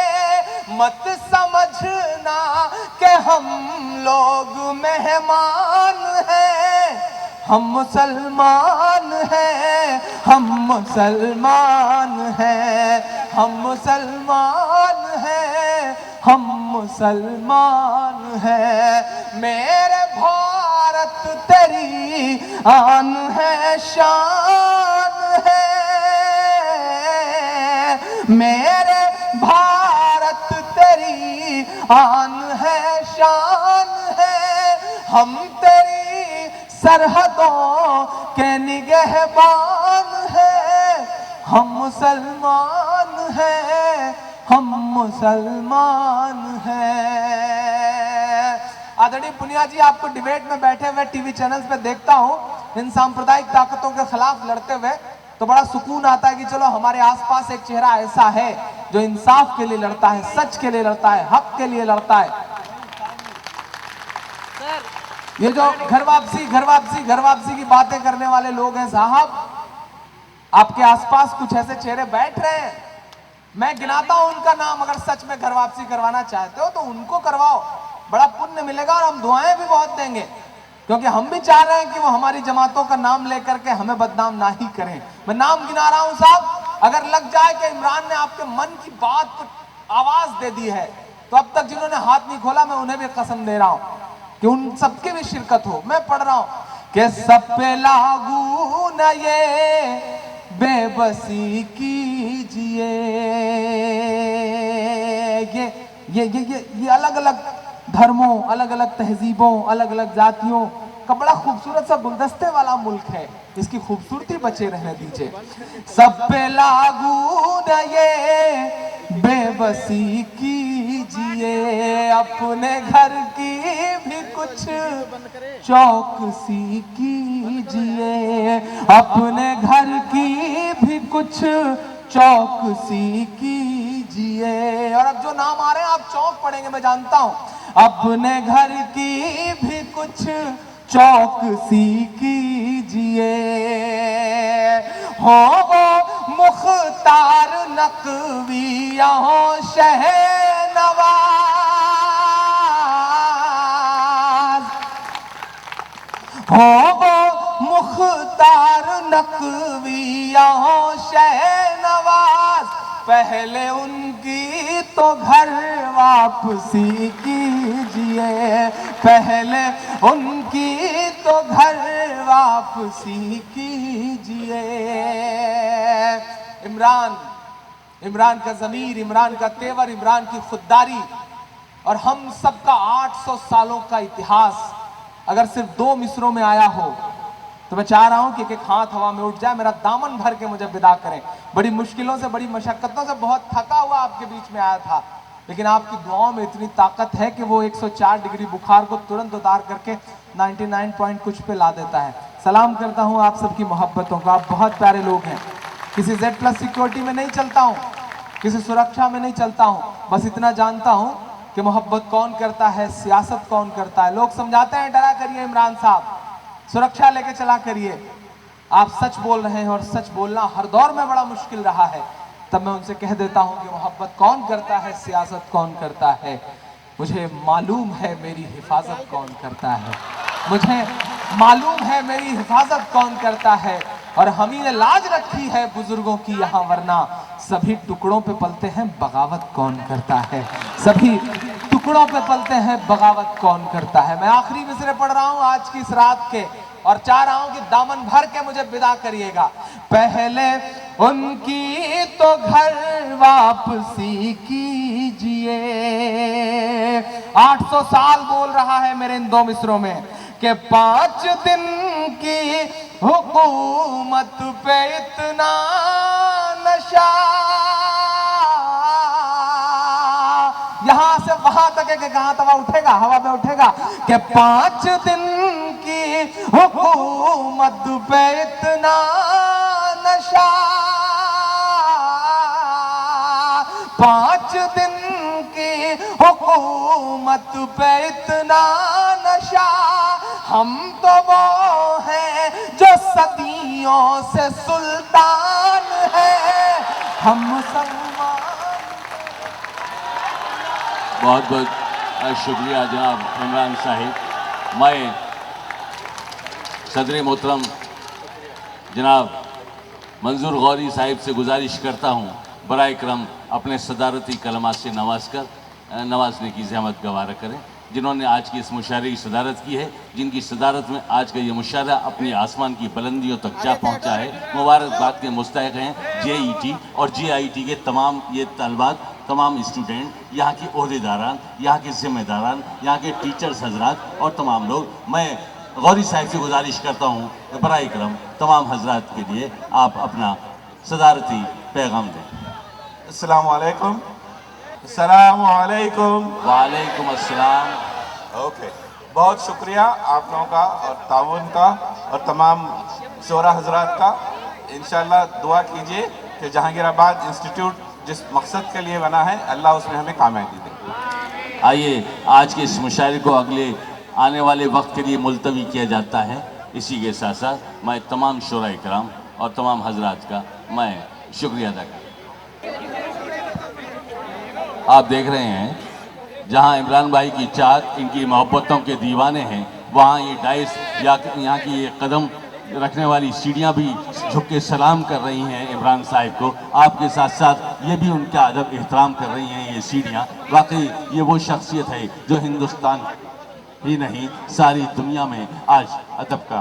मत समझना कि हम लोग मेहमान हैं, हम मुसलमान हैं, हम मुसलमान हैं, हम मुसलमान हैं, हम मुसलमान हैं। मेरे भारत तेरी आन है, शान है, मेरे भारत तेरी आन है, शान है। हम तेरी सरहदों के निगहबान हैं, हम मुसलमान हैं, हम मुसलमान हैं। आदरणीय पुनिया जी, आपको डिबेट में बैठे हुए टीवी चैनल्स पे देखता हूं इन सांप्रदायिक ताकतों के खिलाफ लड़ते हुए, तो बड़ा सुकून आता है कि चलो हमारे आसपास एक चेहरा ऐसा है जो इंसाफ के लिए लड़ता है, सच के लिए लड़ता है, हक के लिए लड़ता है। ये जो घर वापसी की बातें करने वाले लोग हैं साहब, आपके आसपास कुछ ऐसे चेहरे बैठ रहे हैं। मैं गिनाता हूं उनका नाम, अगर सच में घर वापसी करवाना चाहते हो तो उनको करवाओ, बड़ा पुण्य मिलेगा और हम दुआएं भी बहुत देंगे, क्योंकि हम भी चाह रहे हैं कि वो हमारी जमातों का नाम लेकर के हमें बदनाम ना ही करें। मैं नाम गिना रहा हूं साहब, अगर लग जाए कि इमरान ने आपके मन की बात को आवाज दे दी है तो अब तक जिन्होंने हाथ नहीं खोला मैं उन्हें भी कसम दे रहा हूं कि उन सबकी भी शिरकत हो। मैं पढ़ रहा हूं कि सब पे लागू न ये बेबसी कीजिए। ये अलग अलग धर्मों, अलग अलग तहजीबों, अलग अलग जातियों का बड़ा खूबसूरत सा गुलदस्ते वाला मुल्क है, इसकी खूबसूरती बचे रहने दीजिए। सब पे लागू न ये बेबसी कीजिए, अपने घर की भी कुछ चौकसी कीजिए, अपने घर की भी कुछ चौकसी कीजिए। और अब जो नाम आ रहे हैं आप चौक पढ़ेंगे, मैं जानता हूं। अपने घर की भी कुछ चौकसी कीजिए, हो वो मुख्तार नकवी हो शहनवाज, हो वो मुख्तार नकवी हो शहनवाज, पहले उनकी तो घर वापसी कीजिए, पहले उनकी तो घर वापसी कीजिए। इमरान का ज़मीर, इमरान का तेवर, इमरान की खुददारी और हम सबका 800 सालों का इतिहास अगर सिर्फ 2 मिसरों में आया हो तो मैं चाह रहा हूं कि एक हाथ हवा में उठ जाए, मेरा दामन भर के मुझे विदा करें। बड़ी मुश्किलों से, बड़ी मशक्कतों से, बहुत थका हुआ आपके बीच में आया था, लेकिन आपकी दुआओं में इतनी ताकत है कि वो 104 डिग्री बुखार को तुरंत उतार करके 99 पॉइंट कुछ पे ला देता है। सलाम करता हूं आप सबकी मोहब्बतों को, आप बहुत प्यारे लोग हैं। किसी Z+ सिक्योरिटी में नहीं चलता हूं, किसी सुरक्षा में नहीं चलता हूं, बस इतना जानता हूं कि मोहब्बत कौन करता है, सियासत कौन करता है। लोग समझाते हैं डरा करिए इमरान साहब, सुरक्षा लेके चला करिए। आप सच बोल रहे हैं और सच बोलना हर दौर में बड़ा मुश्किल रहा है, तब मैं उनसे कह देता हूं कि मोहब्बत कौन करता है, सियासत कौन करता है। मुझे मालूम है मेरी हिफाजत कौन करता है, मुझे मालूम है मेरी हिफाजत कौन करता है। और हम ही ने लाज रखी है बुजुर्गों की यहाँ, वरना सभी टुकड़ों पे पलते हैं, बगावत कौन करता है। सभी टुकड़ों पे पलते हैं, बगावत कौन करता है। मैं आखिरी मिसरे पढ़ रहा हूं आज की इस रात के, और चाह रहा हूं कि दामन भर के मुझे विदा करिएगा। पहले उनकी तो घर वापसी कीजिए। 800 साल बोल रहा है मेरे इन 2 मिसरों में कि 5 दिन की हुकूमत पे इतना नशा, यहां से वहां तक है कि कहां तवा उठेगा, हवा में उठेगा कि 5 दिन की हुकूमत पे इतना नशा, 5 दिन की हुकूमत पे इतना नशा। हम तो वो हैं जो सदियों से सुल्तान है, हम मुसलमान। बहुत बहुत शुक्रिया जनाब इमरान साहिब। मैं सदर मोहतरम जनाब मंजूर गौरी साहिब से गुजारिश करता हूँ बराए करम अपने सदारती कलमात से नवाजने की ज़हमत गवारा करें, जिन्होंने आज की इस मुशायरे की सदारत की है, जिनकी सदारत में आज का ये मुशायरा अपनी आसमान की बुलंदियों तक जा पहुंचा है। मुबारकबाद के मुस्तहिक हैं JET और JIT के तमाम ये तलबात, तमाम स्टूडेंट, यहाँ के ओहदेदारान, यहाँ के ज़िम्मेदारान, यहाँ के टीचर्स हजरात और तमाम लोग। मैं गौरी साहिब से गुजारिश करता हूँ कि बराए करम तमाम हजरात के लिए आप अपना सदारती पैगाम दें। अस्सलामु अलैकुम। अस्सलामु अलैकुम। वालेकुम अस्सलाम। ओके, बहुत शुक्रिया आप लोगों का और ताउन का और तमाम शोरा हजरात का। इंशाल्लाह दुआ कीजिए कि जहांगीराबाद इंस्टीट्यूट जिस मकसद के लिए बना है, अल्लाह उसमें हमें कामयाबी दे। आइए आज के इस मुशायरे को अगले आने वाले वक्त के लिए मुलतवी किया जाता है। इसी के साथ साथ मैं तमाम शोरा इकराम और तमाम हजरात का मैं शुक्रिया अदा करता हूँ। आप देख रहे हैं जहां इमरान भाई की चाहत, इनकी मोहब्बतों के दीवाने हैं, वहाँ ये डाइस या यहाँ की ये कदम रखने वाली सीढ़ियाँ भी झुक के सलाम कर रही हैं इमरान साहिब को। आपके साथ साथ ये भी उनका अदब एहतराम कर रही हैं ये सीढ़ियाँ। वाकई ये वो शख्सियत है जो हिंदुस्तान ही नहीं सारी दुनिया में आज अदब का